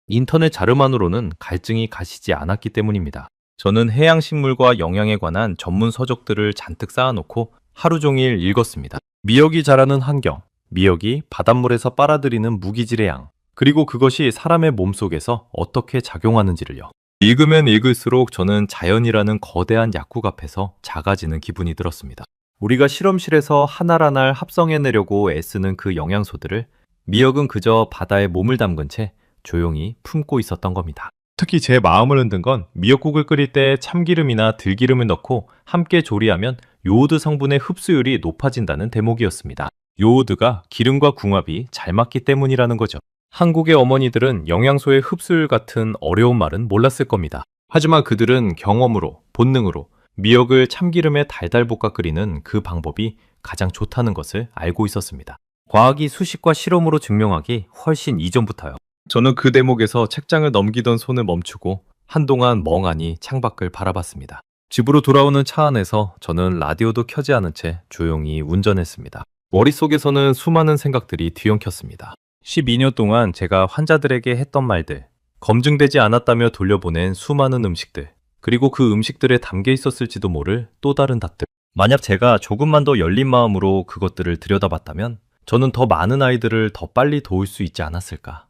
인터넷 자료만으로는 갈증이 가시지 않았기 때문입니다. 저는 해양식물과 영양에 관한 전문 서적들을 잔뜩 쌓아놓고 하루 종일 읽었습니다. 미역이 자라는 환경, 미역이 바닷물에서 빨아들이는 무기질의 양, 그리고 그것이 사람의 몸속에서 어떻게 작용하는지를요. 읽으면 읽을수록 저는 자연이라는 거대한 약국 앞에서 작아지는 기분이 들었습니다. 우리가 실험실에서 하나하나 합성해내려고 애쓰는 그 영양소들을 미역은 그저 바다에 몸을 담근 채 조용히 품고 있었던 겁니다. 특히 제 마음을 흔든 건 미역국을 끓일 때 참기름이나 들기름을 넣고 함께 조리하면 요오드 성분의 흡수율이 높아진다는 대목이었습니다. 요오드가 기름과 궁합이 잘 맞기 때문이라는 거죠. 한국의 어머니들은 영양소의 흡수율 같은 어려운 말은 몰랐을 겁니다. 하지만 그들은 경험으로, 본능으로 미역을 참기름에 달달 볶아 끓이는 그 방법이 가장 좋다는 것을 알고 있었습니다. 과학이 수식과 실험으로 증명하기 훨씬 이전부터요. 저는 그 대목에서 책장을 넘기던 손을 멈추고 한동안 멍하니 창밖을 바라봤습니다. 집으로 돌아오는 차 안에서 저는 라디오도 켜지 않은 채 조용히 운전했습니다. 머릿속에서는 수많은 생각들이 뒤엉켰습니다. 12년 동안 제가 환자들에게 했던 말들, 검증되지 않았다며 돌려보낸 수많은 음식들, 그리고 그 음식들에 담겨 있었을지도 모를 또 다른 답들. 만약 제가 조금만 더 열린 마음으로 그것들을 들여다봤다면 저는 더 많은 아이들을 더 빨리 도울 수 있지 않았을까.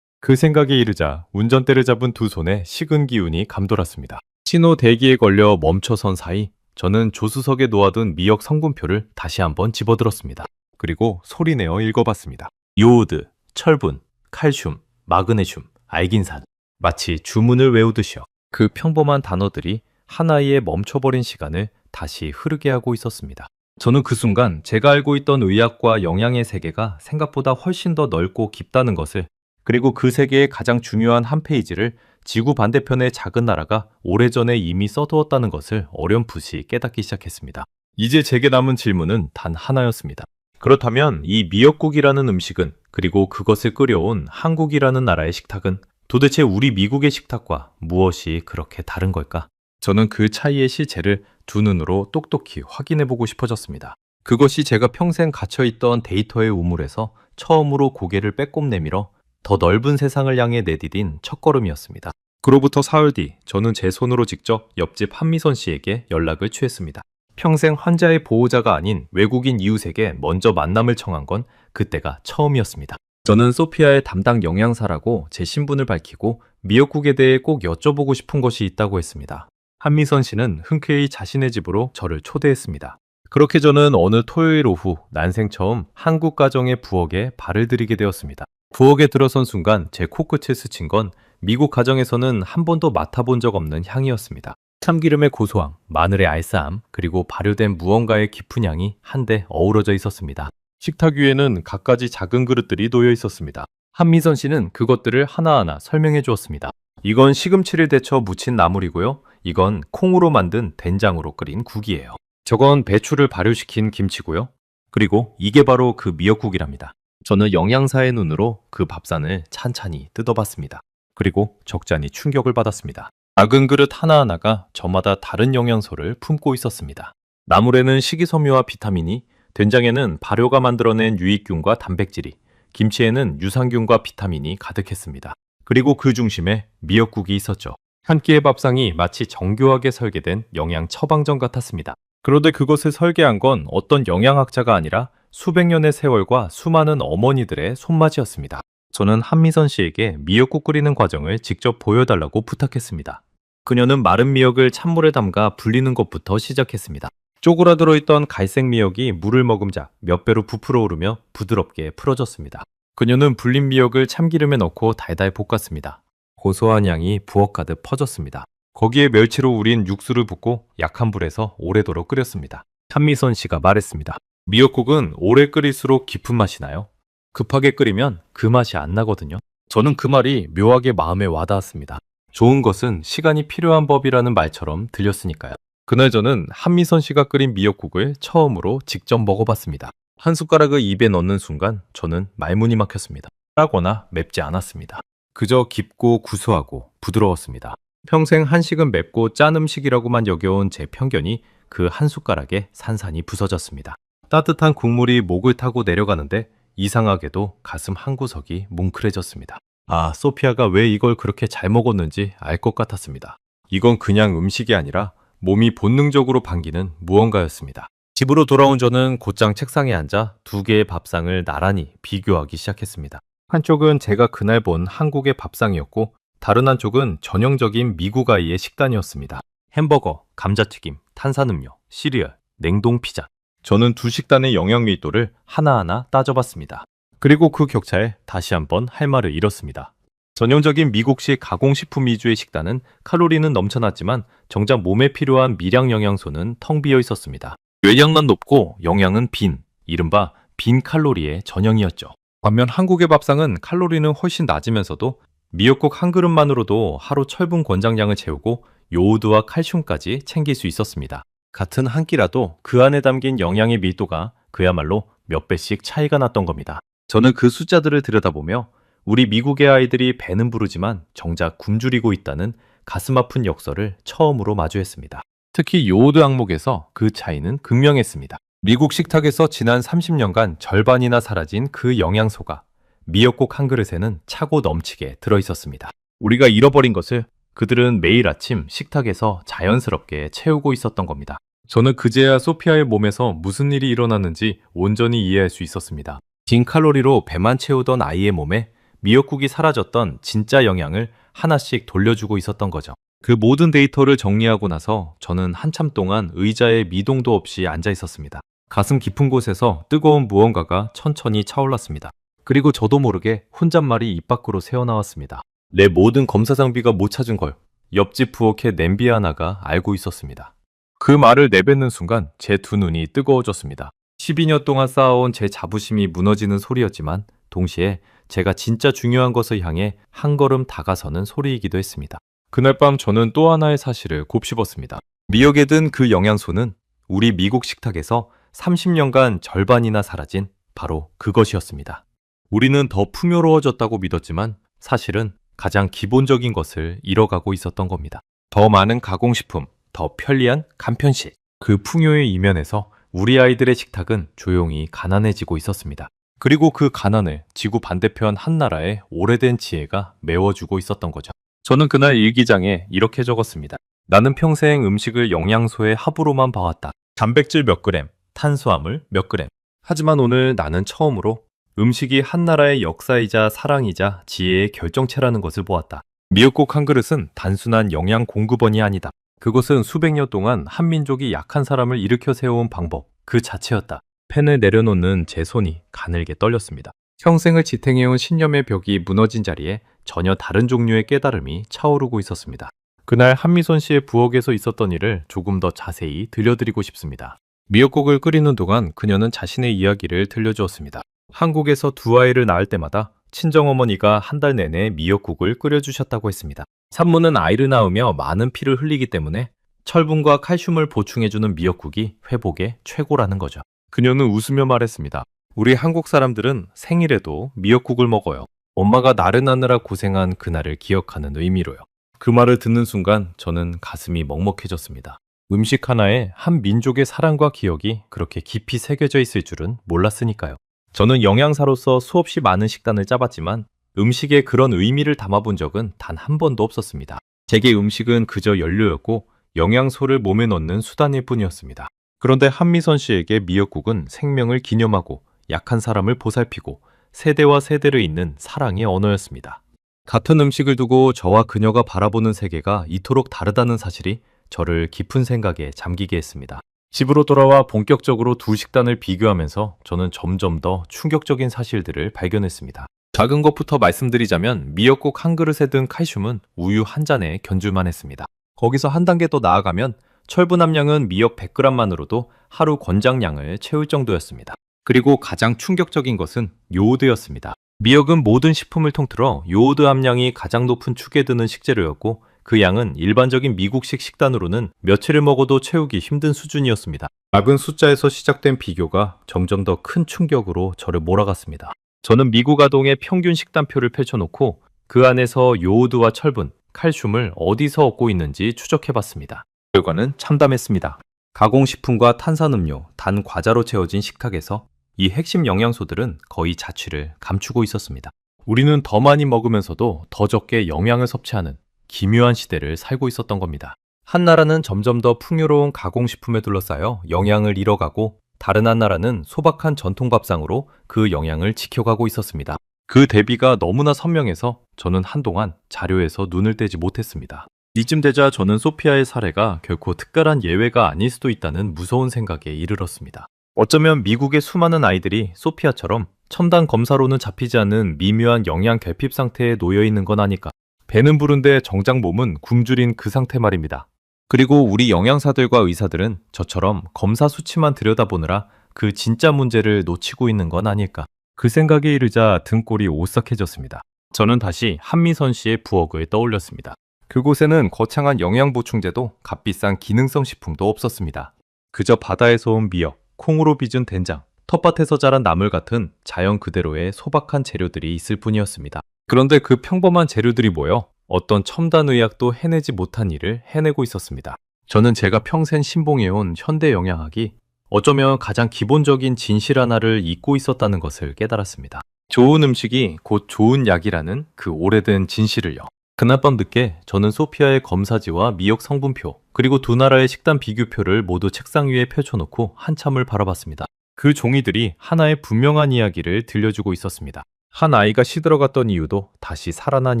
그 생각에 이르자 운전대를 잡은 두 손에 식은 기운이 감돌았습니다. 신호 대기에 걸려 멈춰선 사이 저는 조수석에 놓아둔 미역 성분표를 다시 한번 집어들었습니다. 그리고 소리내어 읽어봤습니다. 요오드, 철분, 칼슘, 마그네슘, 알긴산. 마치 주문을 외우듯이요. 그 평범한 단어들이 한 아이의 멈춰버린 시간을 다시 흐르게 하고 있었습니다. 저는 그 순간 제가 알고 있던 의학과 영양의 세계가 생각보다 훨씬 더 넓고 깊다는 것을, 그리고 그 세계의 가장 중요한 한 페이지를 지구 반대편의 작은 나라가 오래전에 이미 써두었다는 것을 어렴풋이 깨닫기 시작했습니다. 이제 제게 남은 질문은 단 하나였습니다. 그렇다면 이 미역국이라는 음식은, 그리고 그것을 끓여온 한국이라는 나라의 식탁은 도대체 우리 미국의 식탁과 무엇이 그렇게 다른 걸까? 저는 그 차이의 실체를 두 눈으로 똑똑히 확인해보고 싶어졌습니다. 그것이 제가 평생 갇혀있던 데이터의 우물에서 처음으로 고개를 빼꼼 내밀어 더 넓은 세상을 향해 내디딘 첫걸음이었습니다. 그로부터 사흘 뒤 저는 제 손으로 직접 옆집 한미선 씨에게 연락을 취했습니다. 평생 환자의 보호자가 아닌 외국인 이웃에게 먼저 만남을 청한 건 그때가 처음이었습니다. 저는 소피아의 담당 영양사라고 제 신분을 밝히고 미역국에 대해 꼭 여쭤보고 싶은 것이 있다고 했습니다. 한미선 씨는 흔쾌히 자신의 집으로 저를 초대했습니다. 그렇게 저는 어느 토요일 오후 난생 처음 한국 가정의 부엌에 발을 들이게 되었습니다. 부엌에 들어선 순간 제 코끝을 스친 건 미국 가정에서는 한 번도 맡아본 적 없는 향이었습니다. 참기름의 고소함, 마늘의 알싸함, 그리고 발효된 무언가의 깊은 향이 한데 어우러져 있었습니다. 식탁 위에는 갖가지 작은 그릇들이 놓여 있었습니다. 한미선 씨는 그것들을 하나하나 설명해 주었습니다. 이건 시금치를 데쳐 무친 나물이고요. 이건 콩으로 만든 된장으로 끓인 국이에요. 저건 배추를 발효시킨 김치고요. 그리고 이게 바로 그 미역국이랍니다. 저는 영양사의 눈으로 그 밥상을 찬찬히 뜯어봤습니다. 그리고 적잖이 충격을 받았습니다. 작은 그릇 하나하나가 저마다 다른 영양소를 품고 있었습니다. 나물에는 식이섬유와 비타민이, 된장에는 발효가 만들어낸 유익균과 단백질이, 김치에는 유산균과 비타민이 가득했습니다. 그리고 그 중심에 미역국이 있었죠. 한 끼의 밥상이 마치 정교하게 설계된 영양 처방전 같았습니다. 그런데 그것을 설계한 건 어떤 영양학자가 아니라 수백 년의 세월과 수많은 어머니들의 손맛이었습니다. 저는 한미선 씨에게 미역국 끓이는 과정을 직접 보여달라고 부탁했습니다. 그녀는 마른 미역을 찬물에 담가 불리는 것부터 시작했습니다. 쪼그라들어 있던 갈색 미역이 물을 머금자 몇 배로 부풀어 오르며 부드럽게 풀어졌습니다. 그녀는 불린 미역을 참기름에 넣고 달달 볶았습니다. 고소한 향이 부엌 가득 퍼졌습니다. 거기에 멸치로 우린 육수를 붓고 약한 불에서 오래도록 끓였습니다. 한미선 씨가 말했습니다. 미역국은 오래 끓일수록 깊은 맛이 나요. 급하게 끓이면 그 맛이 안 나거든요. 저는 그 말이 묘하게 마음에 와닿았습니다. 좋은 것은 시간이 필요한 법이라는 말처럼 들렸으니까요. 그날 저는 한미선 씨가 끓인 미역국을 처음으로 직접 먹어봤습니다. 한 숟가락을 입에 넣는 순간 저는 말문이 막혔습니다. 짜거나 맵지 않았습니다. 그저 깊고 구수하고 부드러웠습니다. 평생 한식은 맵고 짠 음식이라고만 여겨온 제 편견이 그 한 숟가락에 산산이 부서졌습니다. 따뜻한 국물이 목을 타고 내려가는데 이상하게도 가슴 한구석이 뭉클해졌습니다. 아, 소피아가 왜 이걸 그렇게 잘 먹었는지 알 것 같았습니다. 이건 그냥 음식이 아니라 몸이 본능적으로 반기는 무언가였습니다. 집으로 돌아온 저는 곧장 책상에 앉아 두 개의 밥상을 나란히 비교하기 시작했습니다. 한쪽은 제가 그날 본 한국의 밥상이었고 다른 한쪽은 전형적인 미국 아이의 식단이었습니다. 햄버거, 감자튀김, 탄산음료, 시리얼, 냉동 피자. 저는 두 식단의 영양 밀도를 하나하나 따져봤습니다. 그리고 그 격차에 다시 한번 할 말을 잃었습니다. 전형적인 미국식 가공식품 위주의 식단은 칼로리는 넘쳐났지만 정작 몸에 필요한 미량 영양소는 텅 비어 있었습니다. 뇌량만 높고 영양은 빈, 이른바 빈 칼로리의 전형이었죠. 반면 한국의 밥상은 칼로리는 훨씬 낮으면서도 미역국 한 그릇만으로도 하루 철분 권장량을 채우고 요오드와 칼슘까지 챙길 수 있었습니다. 같은 한 끼라도 그 안에 담긴 영양의 밀도가 그야말로 몇 배씩 차이가 났던 겁니다. 저는 그 숫자들을 들여다보며 우리 미국의 아이들이 배는 부르지만 정작 굶주리고 있다는 가슴 아픈 역설을 처음으로 마주했습니다. 특히 요오드 항목에서 그 차이는 극명했습니다. 미국 식탁에서 지난 30년간 절반이나 사라진 그 영양소가 미역국 한 그릇에는 차고 넘치게 들어있었습니다. 우리가 잃어버린 것을 그들은 매일 아침 식탁에서 자연스럽게 채우고 있었던 겁니다. 저는 그제야 소피아의 몸에서 무슨 일이 일어났는지 온전히 이해할 수 있었습니다. 빈 칼로리로 배만 채우던 아이의 몸에 미역국이 사라졌던 진짜 영양을 하나씩 돌려주고 있었던 거죠. 그 모든 데이터를 정리하고 나서 저는 한참 동안 의자에 미동도 없이 앉아 있었습니다. 가슴 깊은 곳에서 뜨거운 무언가가 천천히 차올랐습니다. 그리고 저도 모르게 혼잣말이 입 밖으로 새어나왔습니다. 내 모든 검사 장비가 못 찾은 걸 옆집 부엌의 냄비 하나가 알고 있었습니다. 그 말을 내뱉는 순간 제 두 눈이 뜨거워졌습니다. 12년 동안 쌓아온 제 자부심이 무너지는 소리였지만 동시에 제가 진짜 중요한 것을 향해 한 걸음 다가서는 소리이기도 했습니다. 그날 밤 저는 또 하나의 사실을 곱씹었습니다. 미역에 든 그 영양소는 우리 미국 식탁에서 30년간 절반이나 사라진 바로 그것이었습니다. 우리는 더 풍요로워졌다고 믿었지만 사실은 가장 기본적인 것을 잃어가고 있었던 겁니다. 더 많은 가공식품, 더 편리한 간편식. 그 풍요의 이면에서 우리 아이들의 식탁은 조용히 가난해지고 있었습니다. 그리고 그 가난을 지구 반대편 한나라의 오래된 지혜가 메워주고 있었던 거죠. 저는 그날 일기장에 이렇게 적었습니다. 나는 평생 음식을 영양소의 합으로만 봐왔다. 단백질 몇 그램, 탄수화물 몇 그램. 하지만 오늘 나는 처음으로 음식이 한나라의 역사이자 사랑이자 지혜의 결정체라는 것을 보았다. 미역국 한 그릇은 단순한 영양 공급원이 아니다. 그것은 수백 년 동안 한민족이 약한 사람을 일으켜 세워온 방법 그 자체였다. 펜을 내려놓는 제 손이 가늘게 떨렸습니다. 평생을 지탱해온 신념의 벽이 무너진 자리에 전혀 다른 종류의 깨달음이 차오르고 있었습니다. 그날 한미선 씨의 부엌에서 있었던 일을 조금 더 자세히 들려드리고 싶습니다. 미역국을 끓이는 동안 그녀는 자신의 이야기를 들려주었습니다. 한국에서 두 아이를 낳을 때마다 친정어머니가 한 달 내내 미역국을 끓여주셨다고 했습니다. 산모는 아이를 낳으며 많은 피를 흘리기 때문에 철분과 칼슘을 보충해주는 미역국이 회복에 최고라는 거죠. 그녀는 웃으며 말했습니다. 우리 한국 사람들은 생일에도 미역국을 먹어요. 엄마가 나를 낳느라 고생한 그날을 기억하는 의미로요. 그 말을 듣는 순간 저는 가슴이 먹먹해졌습니다. 음식 하나에 한 민족의 사랑과 기억이 그렇게 깊이 새겨져 있을 줄은 몰랐으니까요. 저는 영양사로서 수없이 많은 식단을 짜봤지만 음식에 그런 의미를 담아본 적은 단 한 번도 없었습니다. 제게 음식은 그저 연료였고 영양소를 몸에 넣는 수단일 뿐이었습니다. 그런데 한미선 씨에게 미역국은 생명을 기념하고 약한 사람을 보살피고 세대와 세대를 잇는 사랑의 언어였습니다. 같은 음식을 두고 저와 그녀가 바라보는 세계가 이토록 다르다는 사실이 저를 깊은 생각에 잠기게 했습니다. 집으로 돌아와 본격적으로 두 식단을 비교하면서 저는 점점 더 충격적인 사실들을 발견했습니다. 작은 것부터 말씀드리자면 미역국 한 그릇에 든 칼슘은 우유 한 잔에 견줄만 했습니다. 거기서 한 단계 더 나아가면 철분 함량은 미역 100g만으로도 하루 권장량을 채울 정도였습니다. 그리고 가장 충격적인 것은 요오드였습니다. 미역은 모든 식품을 통틀어 요오드 함량이 가장 높은 축에 드는 식재료였고 그 양은 일반적인 미국식 식단으로는 며칠을 먹어도 채우기 힘든 수준이었습니다. 작은 숫자에서 시작된 비교가 점점 더 큰 충격으로 저를 몰아갔습니다. 저는 미국 아동의 평균 식단표를 펼쳐놓고 그 안에서 요오드와 철분, 칼슘을 어디서 얻고 있는지 추적해봤습니다. 결과는 참담했습니다. 가공식품과 탄산음료, 단 과자로 채워진 식탁에서 이 핵심 영양소들은 거의 자취를 감추고 있었습니다. 우리는 더 많이 먹으면서도 더 적게 영양을 섭취하는 기묘한 시대를 살고 있었던 겁니다. 한 나라는 점점 더 풍요로운 가공식품에 둘러싸여 영양을 잃어가고 다른 한 나라는 소박한 전통밥상으로 그 영양을 지켜가고 있었습니다. 그 대비가 너무나 선명해서 저는 한동안 자료에서 눈을 떼지 못했습니다. 이쯤 되자 저는 소피아의 사례가 결코 특별한 예외가 아닐 수도 있다는 무서운 생각에 이르렀습니다. 어쩌면 미국의 수많은 아이들이 소피아처럼 첨단 검사로는 잡히지 않는 미묘한 영양 결핍 상태에 놓여 있는 건 아닐까. 배는 부른데 정작 몸은 굶주린 그 상태 말입니다. 그리고 우리 영양사들과 의사들은 저처럼 검사 수치만 들여다보느라 그 진짜 문제를 놓치고 있는 건 아닐까. 그 생각에 이르자 등골이 오싹해졌습니다. 저는 다시 한미선 씨의 부엌을 떠올렸습니다. 그곳에는 거창한 영양보충제도 값비싼 기능성 식품도 없었습니다. 그저 바다에서 온 미역, 콩으로 빚은 된장, 텃밭에서 자란 나물 같은 자연 그대로의 소박한 재료들이 있을 뿐이었습니다. 그런데 그 평범한 재료들이 모여 어떤 첨단 의학도 해내지 못한 일을 해내고 있었습니다. 저는 제가 평생 신봉해온 현대 영양학이 어쩌면 가장 기본적인 진실 하나를 잊고 있었다는 것을 깨달았습니다. 좋은 음식이 곧 좋은 약이라는 그 오래된 진실을요. 그날 밤 늦게 저는 소피아의 검사지와 미역 성분표, 그리고 두 나라의 식단 비교표를 모두 책상 위에 펼쳐놓고 한참을 바라봤습니다. 그 종이들이 하나의 분명한 이야기를 들려주고 있었습니다. 한 아이가 시들어갔던 이유도 다시 살아난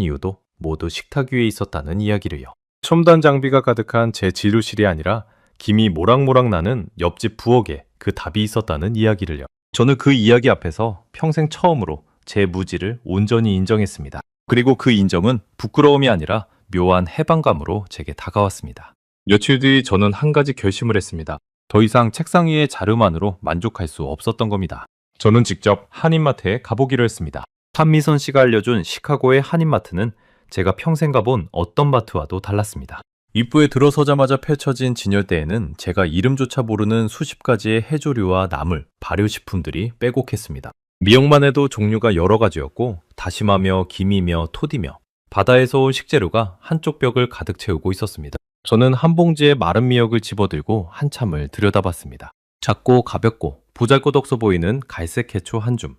이유도 모두 식탁 위에 있었다는 이야기를요. 첨단 장비가 가득한 제 지루실이 아니라 김이 모락모락 나는 옆집 부엌에 그 답이 있었다는 이야기를요. 저는 그 이야기 앞에서 평생 처음으로 제 무지를 온전히 인정했습니다. 그리고 그 인정은 부끄러움이 아니라 묘한 해방감으로 제게 다가왔습니다. 며칠 뒤 저는 한 가지 결심을 했습니다. 더 이상 책상 위의 자료만으로 만족할 수 없었던 겁니다. 저는 직접 한인마트에 가보기로 했습니다. 한미선 씨가 알려준 시카고의 한인마트는 제가 평생 가본 어떤 마트와도 달랐습니다. 입구에 들어서자마자 펼쳐진 진열대에는 제가 이름조차 모르는 수십 가지의 해조류와 나물, 발효식품들이 빼곡했습니다. 미역만 해도 종류가 여러 가지였고 다시마며 김이며 토디며 바다에서 온 식재료가 한쪽 벽을 가득 채우고 있었습니다. 저는 한 봉지에 마른 미역을 집어들고 한참을 들여다봤습니다. 작고 가볍고 보잘것없어 보이는 갈색 해초 한 줌.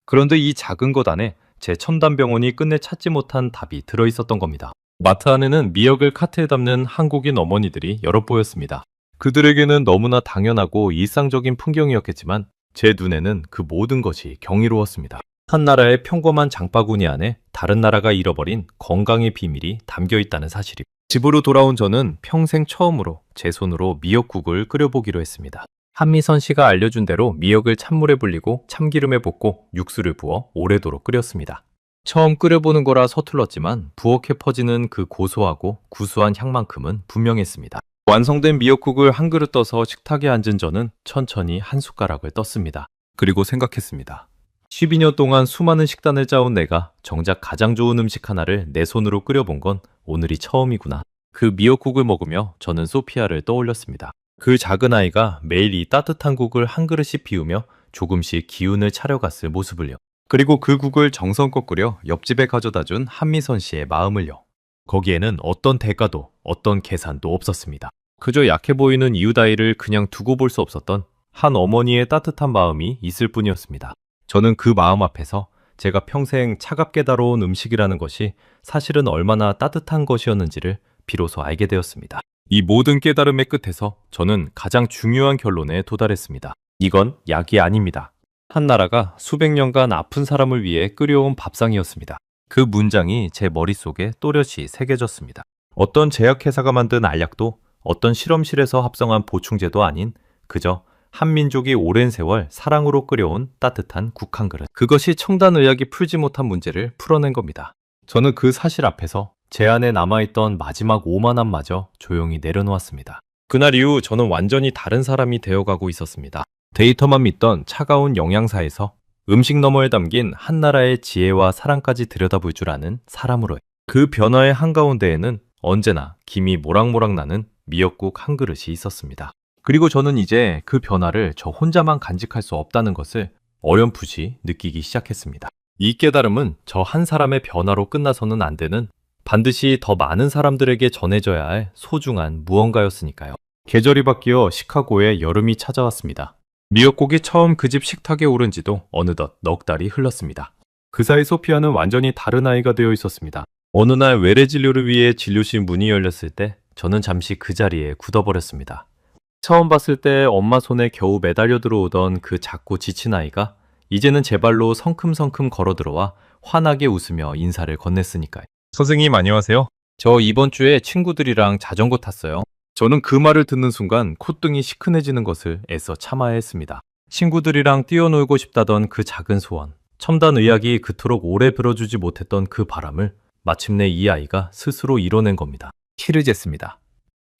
그런데 이 작은 것 안에 제 첨단병원이 끝내 찾지 못한 답이 들어있었던 겁니다. 마트 안에는 미역을 카트에 담는 한국인 어머니들이 여럿 보였습니다. 그들에게는 너무나 당연하고 일상적인 풍경이었겠지만 제 눈에는 그 모든 것이 경이로웠습니다. 한 나라의 평범한 장바구니 안에 다른 나라가 잃어버린 건강의 비밀이 담겨 있다는 사실이. 집으로 돌아온 저는 평생 처음으로 제 손으로 미역국을 끓여보기로 했습니다. 한미선 씨가 알려준 대로 미역을 찬물에 불리고 참기름에 볶고 육수를 부어 오래도록 끓였습니다. 처음 끓여보는 거라 서툴렀지만 부엌에 퍼지는 그 고소하고 구수한 향만큼은 분명했습니다. 완성된 미역국을 한 그릇 떠서 식탁에 앉은 저는 천천히 한 숟가락을 떴습니다. 그리고 생각했습니다. 12년 동안 수많은 식단을 짜온 내가 정작 가장 좋은 음식 하나를 내 손으로 끓여본 건 오늘이 처음이구나. 그 미역국을 먹으며 저는 소피아를 떠올렸습니다. 그 작은 아이가 매일 이 따뜻한 국을 한 그릇씩 비우며 조금씩 기운을 차려갔을 모습을요. 그리고 그 국을 정성껏 끓여 옆집에 가져다 준 한미선 씨의 마음을요. 거기에는 어떤 대가도 어떤 계산도 없었습니다. 그저 약해 보이는 이웃아이를 그냥 두고 볼 수 없었던 한 어머니의 따뜻한 마음이 있을 뿐이었습니다. 저는 그 마음 앞에서 제가 평생 차갑게 다뤄온 음식이라는 것이 사실은 얼마나 따뜻한 것이었는지를 비로소 알게 되었습니다. 이 모든 깨달음의 끝에서 저는 가장 중요한 결론에 도달했습니다. 이건 약이 아닙니다. 한 나라가 수백 년간 아픈 사람을 위해 끓여온 밥상이었습니다. 그 문장이 제 머릿속에 또렷이 새겨졌습니다. 어떤 제약회사가 만든 알약도 어떤 실험실에서 합성한 보충제도 아닌 그저 한 민족이 오랜 세월 사랑으로 끓여온 따뜻한 국 한 그릇. 그것이 첨단의학이 풀지 못한 문제를 풀어낸 겁니다. 저는 그 사실 앞에서 제 안에 남아있던 마지막 오만함마저 조용히 내려놓았습니다. 그날 이후 저는 완전히 다른 사람이 되어가고 있었습니다. 데이터만 믿던 차가운 영양사에서 음식 너머에 담긴 한 나라의 지혜와 사랑까지 들여다볼 줄 아는 사람으로. 그 변화의 한가운데에는 언제나 김이 모락모락 나는 미역국 한 그릇이 있었습니다. 그리고 저는 이제 그 변화를 저 혼자만 간직할 수 없다는 것을 어렴풋이 느끼기 시작했습니다. 이 깨달음은 저 한 사람의 변화로 끝나서는 안 되는 반드시 더 많은 사람들에게 전해져야 할 소중한 무언가였으니까요. 계절이 바뀌어 시카고에 여름이 찾아왔습니다. 미역국이 처음 그 집 식탁에 오른 지도 어느덧 넉 달이 흘렀습니다. 그 사이 소피아는 완전히 다른 아이가 되어 있었습니다. 어느 날 외래 진료를 위해 진료실 문이 열렸을 때 저는 잠시 그 자리에 굳어버렸습니다. 처음 봤을 때 엄마 손에 겨우 매달려 들어오던 그 작고 지친 아이가 이제는 제 발로 성큼성큼 걸어들어와 환하게 웃으며 인사를 건넸으니까요. 선생님 안녕하세요. 저 이번 주에 친구들이랑 자전거 탔어요. 저는 그 말을 듣는 순간 콧등이 시큰해지는 것을 애써 참아야 했습니다. 친구들이랑 뛰어놀고 싶다던 그 작은 소원, 첨단 의학이 그토록 오래 들어주지 못했던 그 바람을 마침내 이 아이가 스스로 이뤄낸 겁니다. 키를 쟀습니다.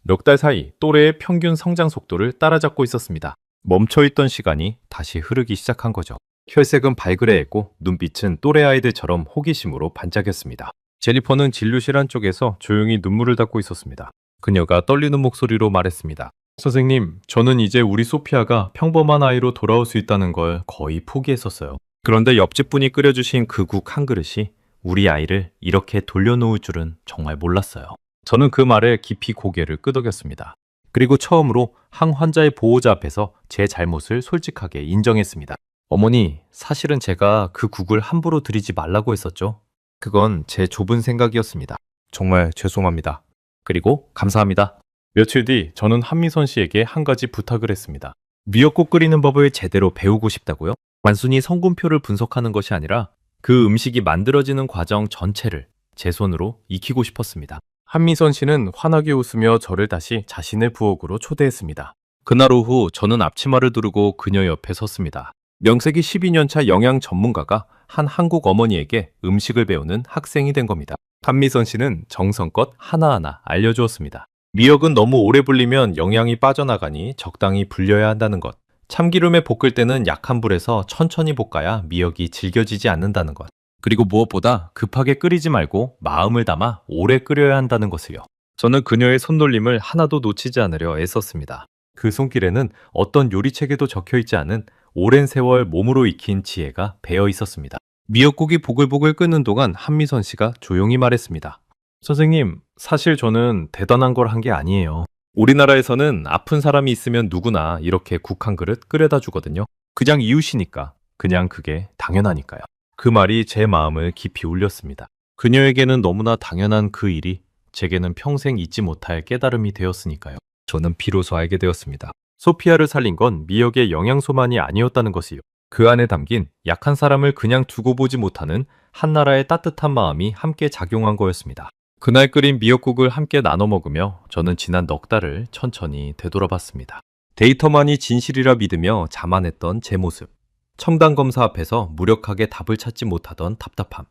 넉 달 사이 또래의 평균 성장 속도를 따라잡고 있었습니다. 멈춰있던 시간이 다시 흐르기 시작한 거죠. 혈색은 발그레했고 눈빛은 또래 아이들처럼 호기심으로 반짝였습니다. 제니퍼는 진료실 한쪽에서 조용히 눈물을 닦고 있었습니다. 그녀가 떨리는 목소리로 말했습니다. 선생님, 저는 이제 우리 소피아가 평범한 아이로 돌아올 수 있다는 걸 거의 포기했었어요. 그런데 옆집 분이 끓여주신 그 국 한 그릇이 우리 아이를 이렇게 돌려놓을 줄은 정말 몰랐어요. 저는 그 말에 깊이 고개를 끄덕였습니다. 그리고 처음으로 한 환자의 보호자 앞에서 제 잘못을 솔직하게 인정했습니다. 어머니, 사실은 제가 그 국을 함부로 드리지 말라고 했었죠. 그건 제 좁은 생각이었습니다. 정말 죄송합니다. 그리고 감사합니다. 며칠 뒤 저는 한미선 씨에게 한 가지 부탁을 했습니다. 미역국 끓이는 법을 제대로 배우고 싶다고요? 단순히 성분표를 분석하는 것이 아니라 그 음식이 만들어지는 과정 전체를 제 손으로 익히고 싶었습니다. 한미선 씨는 환하게 웃으며 저를 다시 자신의 부엌으로 초대했습니다. 그날 오후 저는 앞치마를 두르고 그녀 옆에 섰습니다. 명색이 12년차 영양 전문가가 한 한국 어머니에게 음식을 배우는 학생이 된 겁니다. 한미선 씨는 정성껏 하나하나 알려주었습니다. 미역은 너무 오래 불리면 영양이 빠져나가니 적당히 불려야 한다는 것. 참기름에 볶을 때는 약한 불에서 천천히 볶아야 미역이 질겨지지 않는다는 것. 그리고 무엇보다 급하게 끓이지 말고 마음을 담아 오래 끓여야 한다는 것을요. 저는 그녀의 손놀림을 하나도 놓치지 않으려 애썼습니다. 그 손길에는 어떤 요리책에도 적혀있지 않은 오랜 세월 몸으로 익힌 지혜가 배어 있었습니다. 미역국이 보글보글 끓는 동안 한미선 씨가 조용히 말했습니다. 선생님, 사실 저는 대단한 걸 한 게 아니에요. 우리나라에서는 아픈 사람이 있으면 누구나 이렇게 국 한 그릇 끓여다 주거든요. 그냥 이웃이니까, 그냥 그게 당연하니까요. 그 말이 제 마음을 깊이 울렸습니다. 그녀에게는 너무나 당연한 그 일이 제게는 평생 잊지 못할 깨달음이 되었으니까요. 저는 비로소 알게 되었습니다. 소피아를 살린 건 미역의 영양소만이 아니었다는 것이요. 그 안에 담긴 약한 사람을 그냥 두고 보지 못하는 한나라의 따뜻한 마음이 함께 작용한 거였습니다. 그날 끓인 미역국을 함께 나눠 먹으며 저는 지난 넉 달을 천천히 되돌아봤습니다. 데이터만이 진실이라 믿으며 자만했던 제 모습, 첨단 검사 앞에서 무력하게 답을 찾지 못하던 답답함,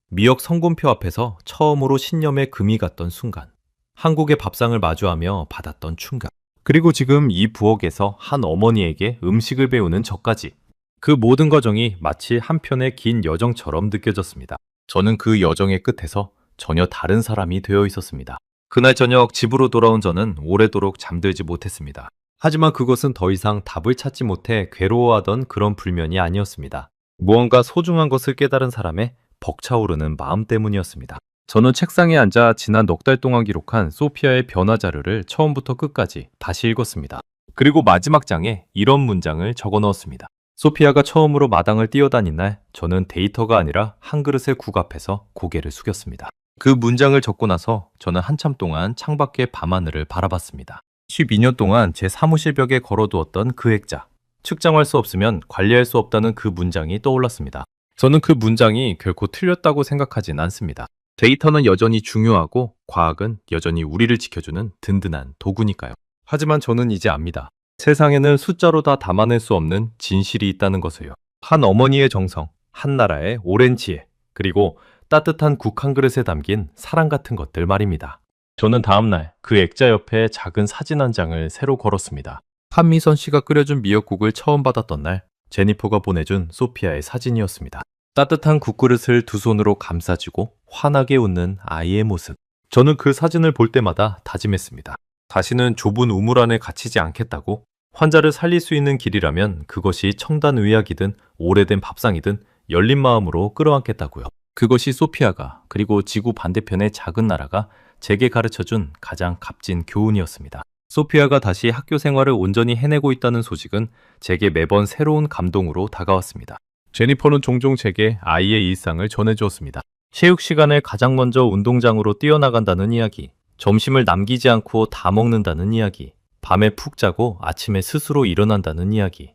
미역 성분표 앞에서 처음으로 신념에 금이 갔던 순간, 한국의 밥상을 마주하며 받았던 충격, 그리고 지금 이 부엌에서 한 어머니에게 음식을 배우는 저까지, 그 모든 과정이 마치 한편의 긴 여정처럼 느껴졌습니다. 저는 그 여정의 끝에서 전혀 다른 사람이 되어 있었습니다. 그날 저녁 집으로 돌아온 저는 오래도록 잠들지 못했습니다. 하지만 그것은 더 이상 답을 찾지 못해 괴로워하던 그런 불면이 아니었습니다. 무언가 소중한 것을 깨달은 사람의 벅차오르는 마음 때문이었습니다. 저는 책상에 앉아 지난 넉 달 동안 기록한 소피아의 변화 자료를 처음부터 끝까지 다시 읽었습니다. 그리고 마지막 장에 이런 문장을 적어 넣었습니다. 소피아가 처음으로 마당을 뛰어다닌 날, 저는 데이터가 아니라 한 그릇의 국 앞에서 고개를 숙였습니다. 그 문장을 적고 나서 저는 한참 동안 창밖의 밤하늘을 바라봤습니다. 12년 동안 제 사무실 벽에 걸어두었던 그 액자, 측정할 수 없으면 관리할 수 없다는 그 문장이 떠올랐습니다. 저는 그 문장이 결코 틀렸다고 생각하진 않습니다. 데이터는 여전히 중요하고 과학은 여전히 우리를 지켜주는 든든한 도구니까요. 하지만 저는 이제 압니다. 세상에는 숫자로 다 담아낼 수 없는 진실이 있다는 것을요. 한 어머니의 정성, 한 나라의 오랜 지혜, 그리고 따뜻한 국 한 그릇에 담긴 사랑 같은 것들 말입니다. 저는 다음날 그 액자 옆에 작은 사진 한 장을 새로 걸었습니다. 한미선 씨가 끓여준 미역국을 처음 받았던 날, 제니퍼가 보내준 소피아의 사진이었습니다. 따뜻한 국그릇을 두 손으로 감싸쥐고 환하게 웃는 아이의 모습. 저는 그 사진을 볼 때마다 다짐했습니다. 다시는 좁은 우물 안에 갇히지 않겠다고. 환자를 살릴 수 있는 길이라면 그것이 첨단 의학이든 오래된 밥상이든 열린 마음으로 끌어안겠다고요. 그것이 소피아가, 그리고 지구 반대편의 작은 나라가 제게 가르쳐준 가장 값진 교훈이었습니다. 소피아가 다시 학교 생활을 온전히 해내고 있다는 소식은 제게 매번 새로운 감동으로 다가왔습니다. 제니퍼는 종종 제게 아이의 일상을 전해주었습니다. 체육 시간에 가장 먼저 운동장으로 뛰어나간다는 이야기, 점심을 남기지 않고 다 먹는다는 이야기, 밤에 푹 자고 아침에 스스로 일어난다는 이야기.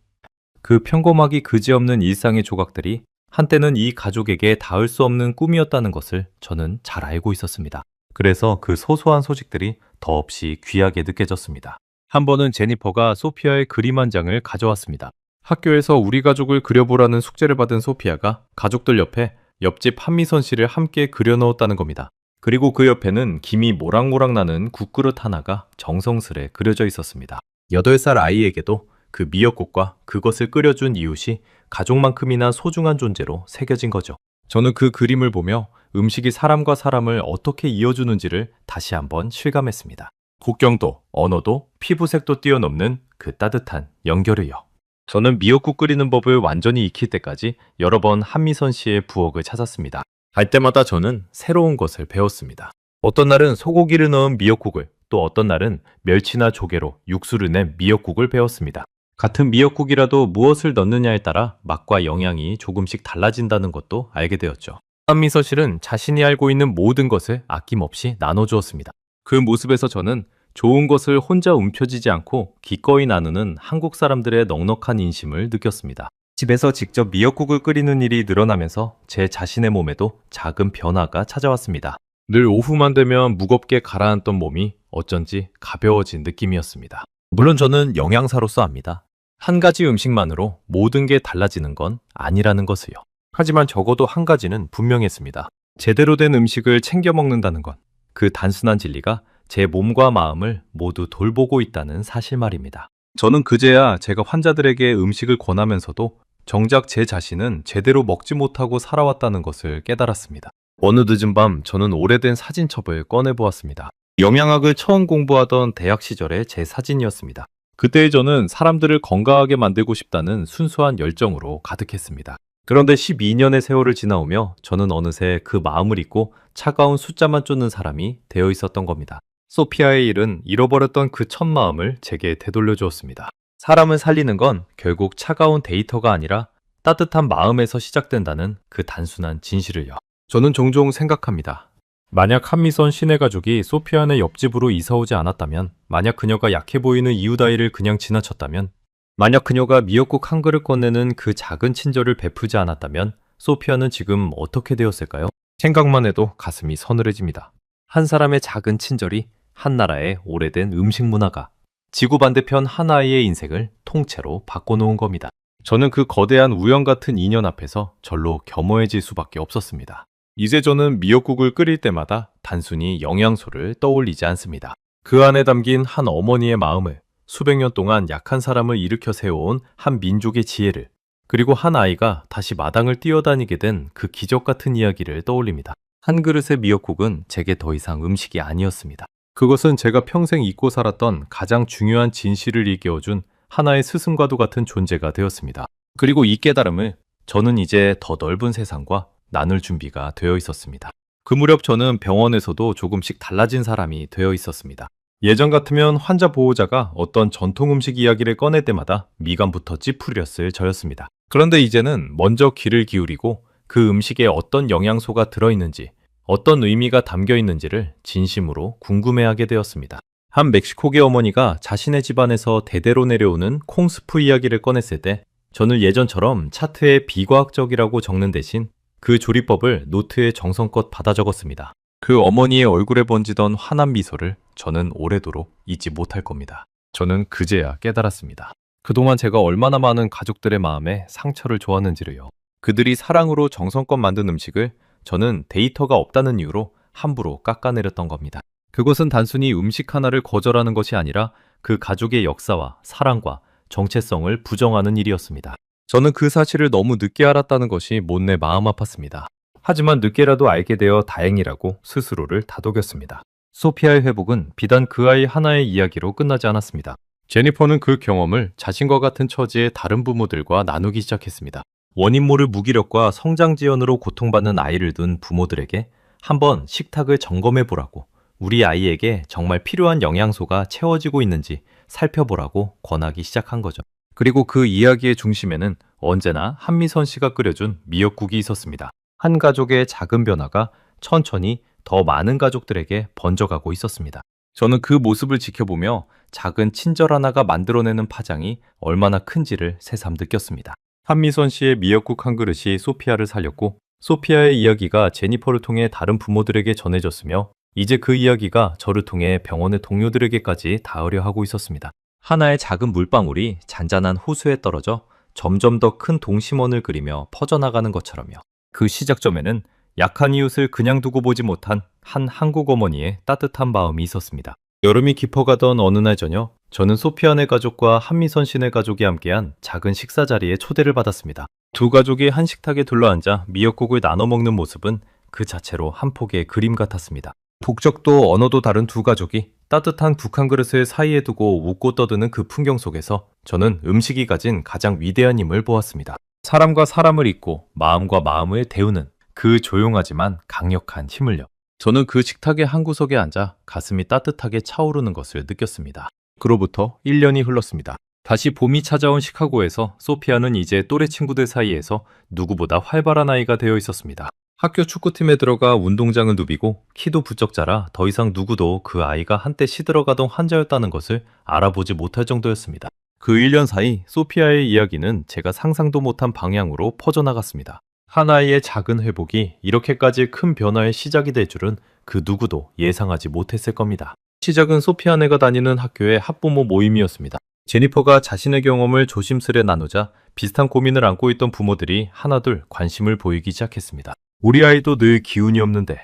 그 평범하기 그지없는 일상의 조각들이 한때는 이 가족에게 닿을 수 없는 꿈이었다는 것을 저는 잘 알고 있었습니다. 그래서 그 소소한 소식들이 더없이 귀하게 느껴졌습니다. 한 번은 제니퍼가 소피아의 그림 한 장을 가져왔습니다. 학교에서 우리 가족을 그려보라는 숙제를 받은 소피아가 가족들 옆에 옆집 한미선 씨를 함께 그려 넣었다는 겁니다. 그리고 그 옆에는 김이 모락모락 나는 국그릇 하나가 정성스레 그려져 있었습니다. 8살 아이에게도 그 미역국과 그것을 끓여준 이웃이 가족만큼이나 소중한 존재로 새겨진 거죠. 저는 그 그림을 보며 음식이 사람과 사람을 어떻게 이어주는지를 다시 한번 실감했습니다. 국경도, 언어도, 피부색도 뛰어넘는 그 따뜻한 연결을요. 저는 미역국 끓이는 법을 완전히 익힐 때까지 여러 번 한미선 씨의 부엌을 찾았습니다. 갈 때마다 저는 새로운 것을 배웠습니다. 어떤 날은 소고기를 넣은 미역국을, 또 어떤 날은 멸치나 조개로 육수를 낸 미역국을 배웠습니다. 같은 미역국이라도 무엇을 넣느냐에 따라 맛과 영양이 조금씩 달라진다는 것도 알게 되었죠. 한미선 씨는 자신이 알고 있는 모든 것을 아낌없이 나눠주었습니다. 그 모습에서 저는 좋은 것을 혼자 움켜쥐지 않고 기꺼이 나누는 한국 사람들의 넉넉한 인심을 느꼈습니다. 집에서 직접 미역국을 끓이는 일이 늘어나면서 제 자신의 몸에도 작은 변화가 찾아왔습니다. 늘 오후만 되면 무겁게 가라앉던 몸이 어쩐지 가벼워진 느낌이었습니다. 물론 저는 영양사로서 압니다. 한 가지 음식만으로 모든 게 달라지는 건 아니라는 것을요. 하지만 적어도 한 가지는 분명했습니다. 제대로 된 음식을 챙겨 먹는다는 건 그 단순한 진리가 제 몸과 마음을 모두 돌보고 있다는 사실 말입니다. 저는 그제야 제가 환자들에게 음식을 권하면서도 정작 제 자신은 제대로 먹지 못하고 살아왔다는 것을 깨달았습니다. 어느 늦은 밤 저는 오래된 사진첩을 꺼내보았습니다. 영양학을 처음 공부하던 대학 시절의 제 사진이었습니다. 그때의 저는 사람들을 건강하게 만들고 싶다는 순수한 열정으로 가득했습니다. 그런데 12년의 세월을 지나오며 저는 어느새 그 마음을 잊고 차가운 숫자만 쫓는 사람이 되어 있었던 겁니다. 소피아의 일은 잃어버렸던 그 첫 마음을 제게 되돌려 주었습니다. 사람을 살리는 건 결국 차가운 데이터가 아니라 따뜻한 마음에서 시작된다는 그 단순한 진실을요. 저는 종종 생각합니다. 만약 한미선 신의 가족이 소피안의 옆집으로 이사오지 않았다면, 만약 그녀가 약해 보이는 이웃아이를 그냥 지나쳤다면, 만약 그녀가 미역국 한 그릇 꺼내는 그 작은 친절을 베푸지 않았다면 소피아는 지금 어떻게 되었을까요? 생각만 해도 가슴이 서늘해집니다. 한 사람의 작은 친절이 한 나라의 오래된 음식 문화가 지구 반대편 한 아이의 인생을 통째로 바꿔놓은 겁니다. 저는 그 거대한 우연 같은 인연 앞에서 절로 겸허해질 수밖에 없었습니다. 이제 저는 미역국을 끓일 때마다 단순히 영양소를 떠올리지 않습니다. 그 안에 담긴 한 어머니의 마음을, 수백 년 동안 약한 사람을 일으켜 세워온 한 민족의 지혜를, 그리고 한 아이가 다시 마당을 뛰어다니게 된 그 기적 같은 이야기를 떠올립니다. 한 그릇의 미역국은 제게 더 이상 음식이 아니었습니다. 그것은 제가 평생 잊고 살았던 가장 중요한 진실을 일깨워준 하나의 스승과도 같은 존재가 되었습니다. 그리고 이 깨달음을 저는 이제 더 넓은 세상과 나눌 준비가 되어 있었습니다. 그 무렵 저는 병원에서도 조금씩 달라진 사람이 되어 있었습니다. 예전 같으면 환자 보호자가 어떤 전통 음식 이야기를 꺼낼 때마다 미간부터 찌푸렸을 저였습니다. 그런데 이제는 먼저 귀를 기울이고 그 음식에 어떤 영양소가 들어있는지, 어떤 의미가 담겨 있는지를 진심으로 궁금해하게 되었습니다. 한 멕시코계 어머니가 자신의 집안에서 대대로 내려오는 콩스프 이야기를 꺼냈을 때 저는 예전처럼 차트에 비과학적이라고 적는 대신 그 조리법을 노트에 정성껏 받아 적었습니다. 그 어머니의 얼굴에 번지던 환한 미소를 저는 오래도록 잊지 못할 겁니다. 저는 그제야 깨달았습니다. 그동안 제가 얼마나 많은 가족들의 마음에 상처를 줘왔는지를요. 그들이 사랑으로 정성껏 만든 음식을 저는 데이터가 없다는 이유로 함부로 깎아내렸던 겁니다. 그것은 단순히 음식 하나를 거절하는 것이 아니라 그 가족의 역사와 사랑과 정체성을 부정하는 일이었습니다. 저는 그 사실을 너무 늦게 알았다는 것이 못내 마음 아팠습니다. 하지만 늦게라도 알게 되어 다행이라고 스스로를 다독였습니다. 소피아의 회복은 비단 그 아이 하나의 이야기로 끝나지 않았습니다. 제니퍼는 그 경험을 자신과 같은 처지의 다른 부모들과 나누기 시작했습니다. 원인 모를 무기력과 성장 지연으로 고통받는 아이를 둔 부모들에게 한번 식탁을 점검해 보라고, 우리 아이에게 정말 필요한 영양소가 채워지고 있는지 살펴보라고 권하기 시작한 거죠. 그리고 그 이야기의 중심에는 언제나 한미선 씨가 끓여준 미역국이 있었습니다. 한 가족의 작은 변화가 천천히 더 많은 가족들에게 번져가고 있었습니다. 저는 그 모습을 지켜보며 작은 친절 하나가 만들어내는 파장이 얼마나 큰지를 새삼 느꼈습니다. 한미선 씨의 미역국 한 그릇이 소피아를 살렸고, 소피아의 이야기가 제니퍼를 통해 다른 부모들에게 전해졌으며, 이제 그 이야기가 저를 통해 병원의 동료들에게까지 닿으려 하고 있었습니다. 하나의 작은 물방울이 잔잔한 호수에 떨어져 점점 더 큰 동심원을 그리며 퍼져나가는 것처럼요. 그 시작점에는 약한 이웃을 그냥 두고 보지 못한 한 한국 어머니의 따뜻한 마음이 있었습니다. 여름이 깊어가던 어느 날 저녁, 저는 소피아네 가족과 한미선 씨네 가족이 함께한 작은 식사 자리에 초대를 받았습니다. 두 가족이 한 식탁에 둘러앉아 미역국을 나눠 먹는 모습은 그 자체로 한 폭의 그림 같았습니다. 국적도 언어도 다른 두 가족이 따뜻한 국 한 그릇을 사이에 두고 웃고 떠드는 그 풍경 속에서 저는 음식이 가진 가장 위대한 힘을 보았습니다. 사람과 사람을 잇고 마음과 마음을 데우는 그 조용하지만 강력한 힘을요. 저는 그 식탁의 한 구석에 앉아 가슴이 따뜻하게 차오르는 것을 느꼈습니다. 그로부터 1년이 흘렀습니다. 다시 봄이 찾아온 시카고에서 소피아는 이제 또래 친구들 사이에서 누구보다 활발한 아이가 되어 있었습니다. 학교 축구팀에 들어가 운동장을 누비고 키도 부쩍 자라 더 이상 누구도 그 아이가 한때 시들어가던 환자였다는 것을 알아보지 못할 정도였습니다. 그 1년 사이 소피아의 이야기는 제가 상상도 못한 방향으로 퍼져나갔습니다. 한 아이의 작은 회복이 이렇게까지 큰 변화의 시작이 될 줄은 그 누구도 예상하지 못했을 겁니다. 시작은 소피아네가 다니는 학교의 학부모 모임이었습니다. 제니퍼가 자신의 경험을 조심스레 나누자 비슷한 고민을 안고 있던 부모들이 하나둘 관심을 보이기 시작했습니다. 우리 아이도 늘 기운이 없는데,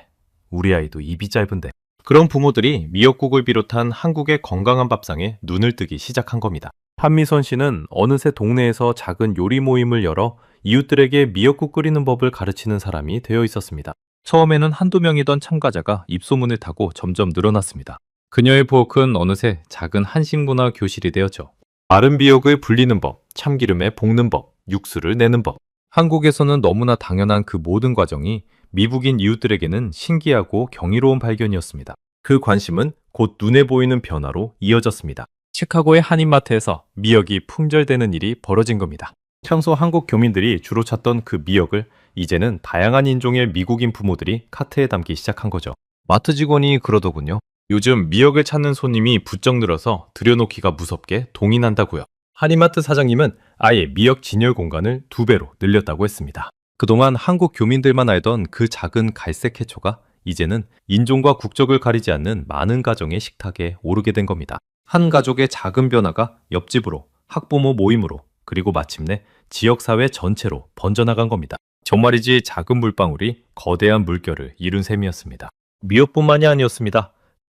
우리 아이도 입이 짧은데. 그런 부모들이 미역국을 비롯한 한국의 건강한 밥상에 눈을 뜨기 시작한 겁니다. 한미선 씨는 어느새 동네에서 작은 요리 모임을 열어 이웃들에게 미역국 끓이는 법을 가르치는 사람이 되어 있었습니다. 처음에는 한두 명이던 참가자가 입소문을 타고 점점 늘어났습니다. 그녀의 부엌은 어느새 작은 한식문화 교실이 되었죠. 마른 미역을 불리는 법, 참기름에 볶는 법, 육수를 내는 법. 한국에서는 너무나 당연한 그 모든 과정이 미국인 이웃들에게는 신기하고 경이로운 발견이었습니다. 그 관심은 곧 눈에 보이는 변화로 이어졌습니다. 시카고의 한인마트에서 미역이 품절되는 일이 벌어진 겁니다. 평소 한국 교민들이 주로 찾던 그 미역을 이제는 다양한 인종의 미국인 부모들이 카트에 담기 시작한 거죠. 마트 직원이 그러더군요. 요즘 미역을 찾는 손님이 부쩍 늘어서 들여놓기가 무섭게 동이 난다고요. 한인마트 사장님은 아예 미역 진열 공간을 2배로 늘렸다고 했습니다. 그동안 한국 교민들만 알던 그 작은 갈색 해초가 이제는 인종과 국적을 가리지 않는 많은 가정의 식탁에 오르게 된 겁니다. 한 가족의 작은 변화가 옆집으로, 학부모 모임으로, 그리고 마침내 지역사회 전체로 번져나간 겁니다. 정말이지 작은 물방울이 거대한 물결을 이룬 셈이었습니다. 미역뿐만이 아니었습니다.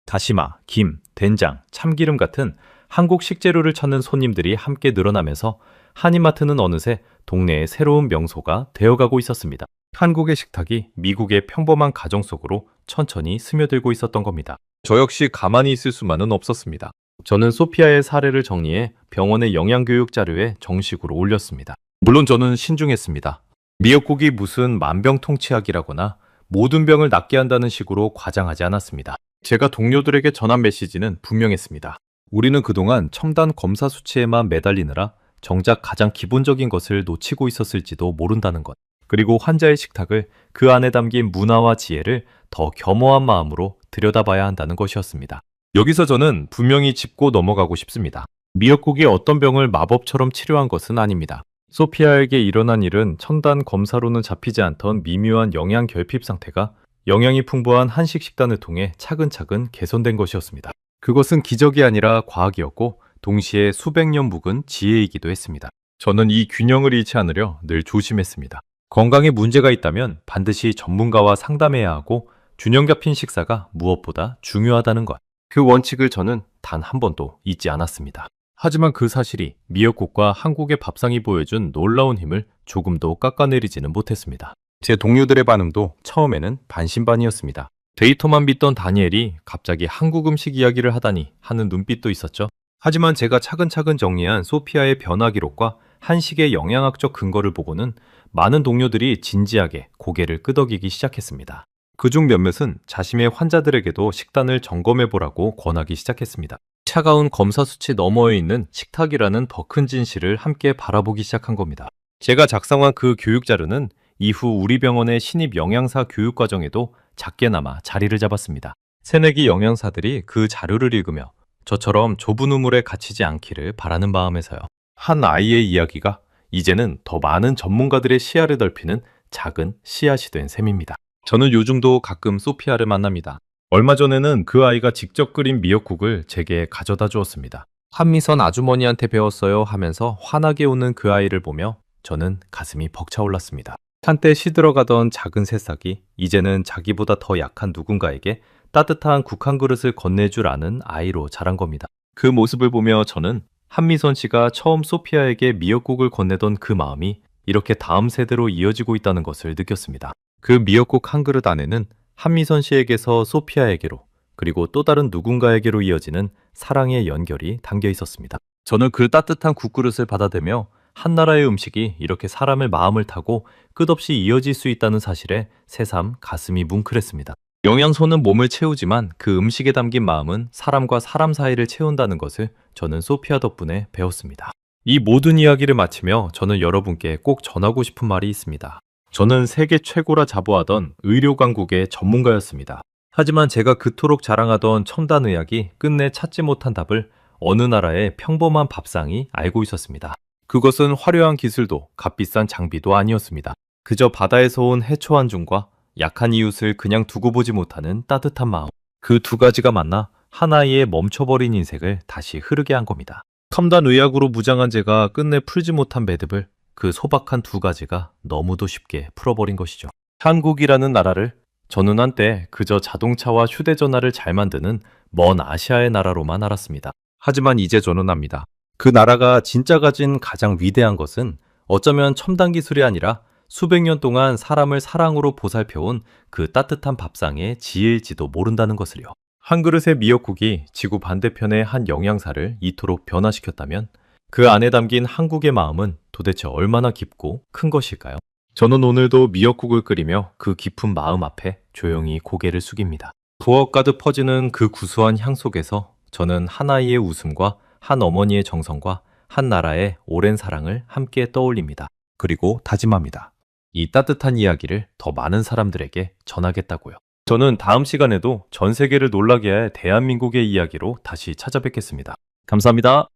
다시마, 김, 된장, 참기름 같은 한국 식재료를 찾는 손님들이 함께 늘어나면서 한인마트는 어느새 동네의 새로운 명소가 되어가고 있었습니다. 한국의 식탁이 미국의 평범한 가정 속으로 천천히 스며들고 있었던 겁니다. 저 역시 가만히 있을 수만은 없었습니다. 저는 소피아의 사례를 정리해 병원의 영양교육 자료에 정식으로 올렸습니다. 물론 저는 신중했습니다. 미역국이 무슨 만병통치약이라거나 모든 병을 낫게 한다는 식으로 과장하지 않았습니다. 제가 동료들에게 전한 메시지는 분명했습니다. 우리는 그동안 첨단 검사 수치에만 매달리느라 정작 가장 기본적인 것을 놓치고 있었을지도 모른다는 것. 그리고 환자의 식탁을 그 안에 담긴 문화와 지혜를 더 겸허한 마음으로 들여다봐야 한다는 것이었습니다. 여기서 저는 분명히 짚고 넘어가고 싶습니다. 미역국이 어떤 병을 마법처럼 치료한 것은 아닙니다. 소피아에게 일어난 일은 첨단 검사로는 잡히지 않던 미묘한 영양 결핍 상태가 영양이 풍부한 한식 식단을 통해 차근차근 개선된 것이었습니다. 그것은 기적이 아니라 과학이었고 동시에 수백 년 묵은 지혜이기도 했습니다. 저는 이 균형을 잃지 않으려 늘 조심했습니다. 건강에 문제가 있다면 반드시 전문가와 상담해야 하고 균형 잡힌 식사가 무엇보다 중요하다는 것. 그 원칙을 저는 단 한 번도 잊지 않았습니다. 하지만 그 사실이 미역국과 한국의 밥상이 보여준 놀라운 힘을 조금도 깎아내리지는 못했습니다. 제 동료들의 반응도 처음에는 반신반의였습니다. 데이터만 믿던 다니엘이 갑자기 한국 음식 이야기를 하다니 하는 눈빛도 있었죠. 하지만 제가 차근차근 정리한 소피아의 변화 기록과 한식의 영양학적 근거를 보고는 많은 동료들이 진지하게 고개를 끄덕이기 시작했습니다. 그중 몇몇은 자신의 환자들에게도 식단을 점검해보라고 권하기 시작했습니다. 차가운 검사 수치 너머에 있는 식탁이라는 더 큰 진실을 함께 바라보기 시작한 겁니다. 제가 작성한 그 교육 자료는 이후 우리 병원의 신입 영양사 교육 과정에도 작게나마 자리를 잡았습니다. 새내기 영양사들이 그 자료를 읽으며 저처럼 좁은 우물에 갇히지 않기를 바라는 마음에서요. 한 아이의 이야기가 이제는 더 많은 전문가들의 시야를 넓히는 작은 씨앗이 된 셈입니다. 저는 요즘도 가끔 소피아를 만납니다. 얼마 전에는 그 아이가 직접 끓인 미역국을 제게 가져다 주었습니다. 한미선 아주머니한테 배웠어요 하면서 환하게 웃는 그 아이를 보며 저는 가슴이 벅차올랐습니다. 한때 시들어가던 작은 새싹이 이제는 자기보다 더 약한 누군가에게 따뜻한 국 한 그릇을 건네줄 아는 아이로 자란 겁니다. 그 모습을 보며 저는 한미선 씨가 처음 소피아에게 미역국을 건네던 그 마음이 이렇게 다음 세대로 이어지고 있다는 것을 느꼈습니다. 그 미역국 한 그릇 안에는 한미선 씨에게서 소피아에게로 그리고 또 다른 누군가에게로 이어지는 사랑의 연결이 담겨 있었습니다. 저는 그 따뜻한 국그릇을 받아들며 한 나라의 음식이 이렇게 사람의 마음을 타고 끝없이 이어질 수 있다는 사실에 새삼 가슴이 뭉클했습니다. 영양소는 몸을 채우지만 그 음식에 담긴 마음은 사람과 사람 사이를 채운다는 것을 저는 소피아 덕분에 배웠습니다. 이 모든 이야기를 마치며 저는 여러분께 꼭 전하고 싶은 말이 있습니다. 저는 세계 최고라 자부하던 의료 강국의 전문가였습니다. 하지만 제가 그토록 자랑하던 첨단 의학이 끝내 찾지 못한 답을 어느 나라의 평범한 밥상이 알고 있었습니다. 그것은 화려한 기술도 값비싼 장비도 아니었습니다. 그저 바다에서 온 해초 한 줌과 약한 이웃을 그냥 두고 보지 못하는 따뜻한 마음. 그 두 가지가 만나 한 아이의 멈춰버린 인생을 다시 흐르게 한 겁니다. 첨단 의학으로 무장한 제가 끝내 풀지 못한 매듭을 그 소박한 두 가지가 너무도 쉽게 풀어버린 것이죠. 한국이라는 나라를 저는 한때 그저 자동차와 휴대전화를 잘 만드는 먼 아시아의 나라로만 알았습니다. 하지만 이제 저는 압니다. 그 나라가 진짜 가진 가장 위대한 것은 어쩌면 첨단 기술이 아니라 수백 년 동안 사람을 사랑으로 보살펴온 그 따뜻한 밥상의 지혜일지도 모른다는 것을요. 한 그릇의 미역국이 지구 반대편의 한 영양사를 이토록 변화시켰다면 그 안에 담긴 한국의 마음은 도대체 얼마나 깊고 큰 것일까요? 저는 오늘도 미역국을 끓이며 그 깊은 마음 앞에 조용히 고개를 숙입니다. 부엌 가득 퍼지는 그 구수한 향 속에서 저는 한 아이의 웃음과 한 어머니의 정성과 한 나라의 오랜 사랑을 함께 떠올립니다. 그리고 다짐합니다. 이 따뜻한 이야기를 더 많은 사람들에게 전하겠다고요. 저는 다음 시간에도 전 세계를 놀라게 할 대한민국의 이야기로 다시 찾아뵙겠습니다. 감사합니다.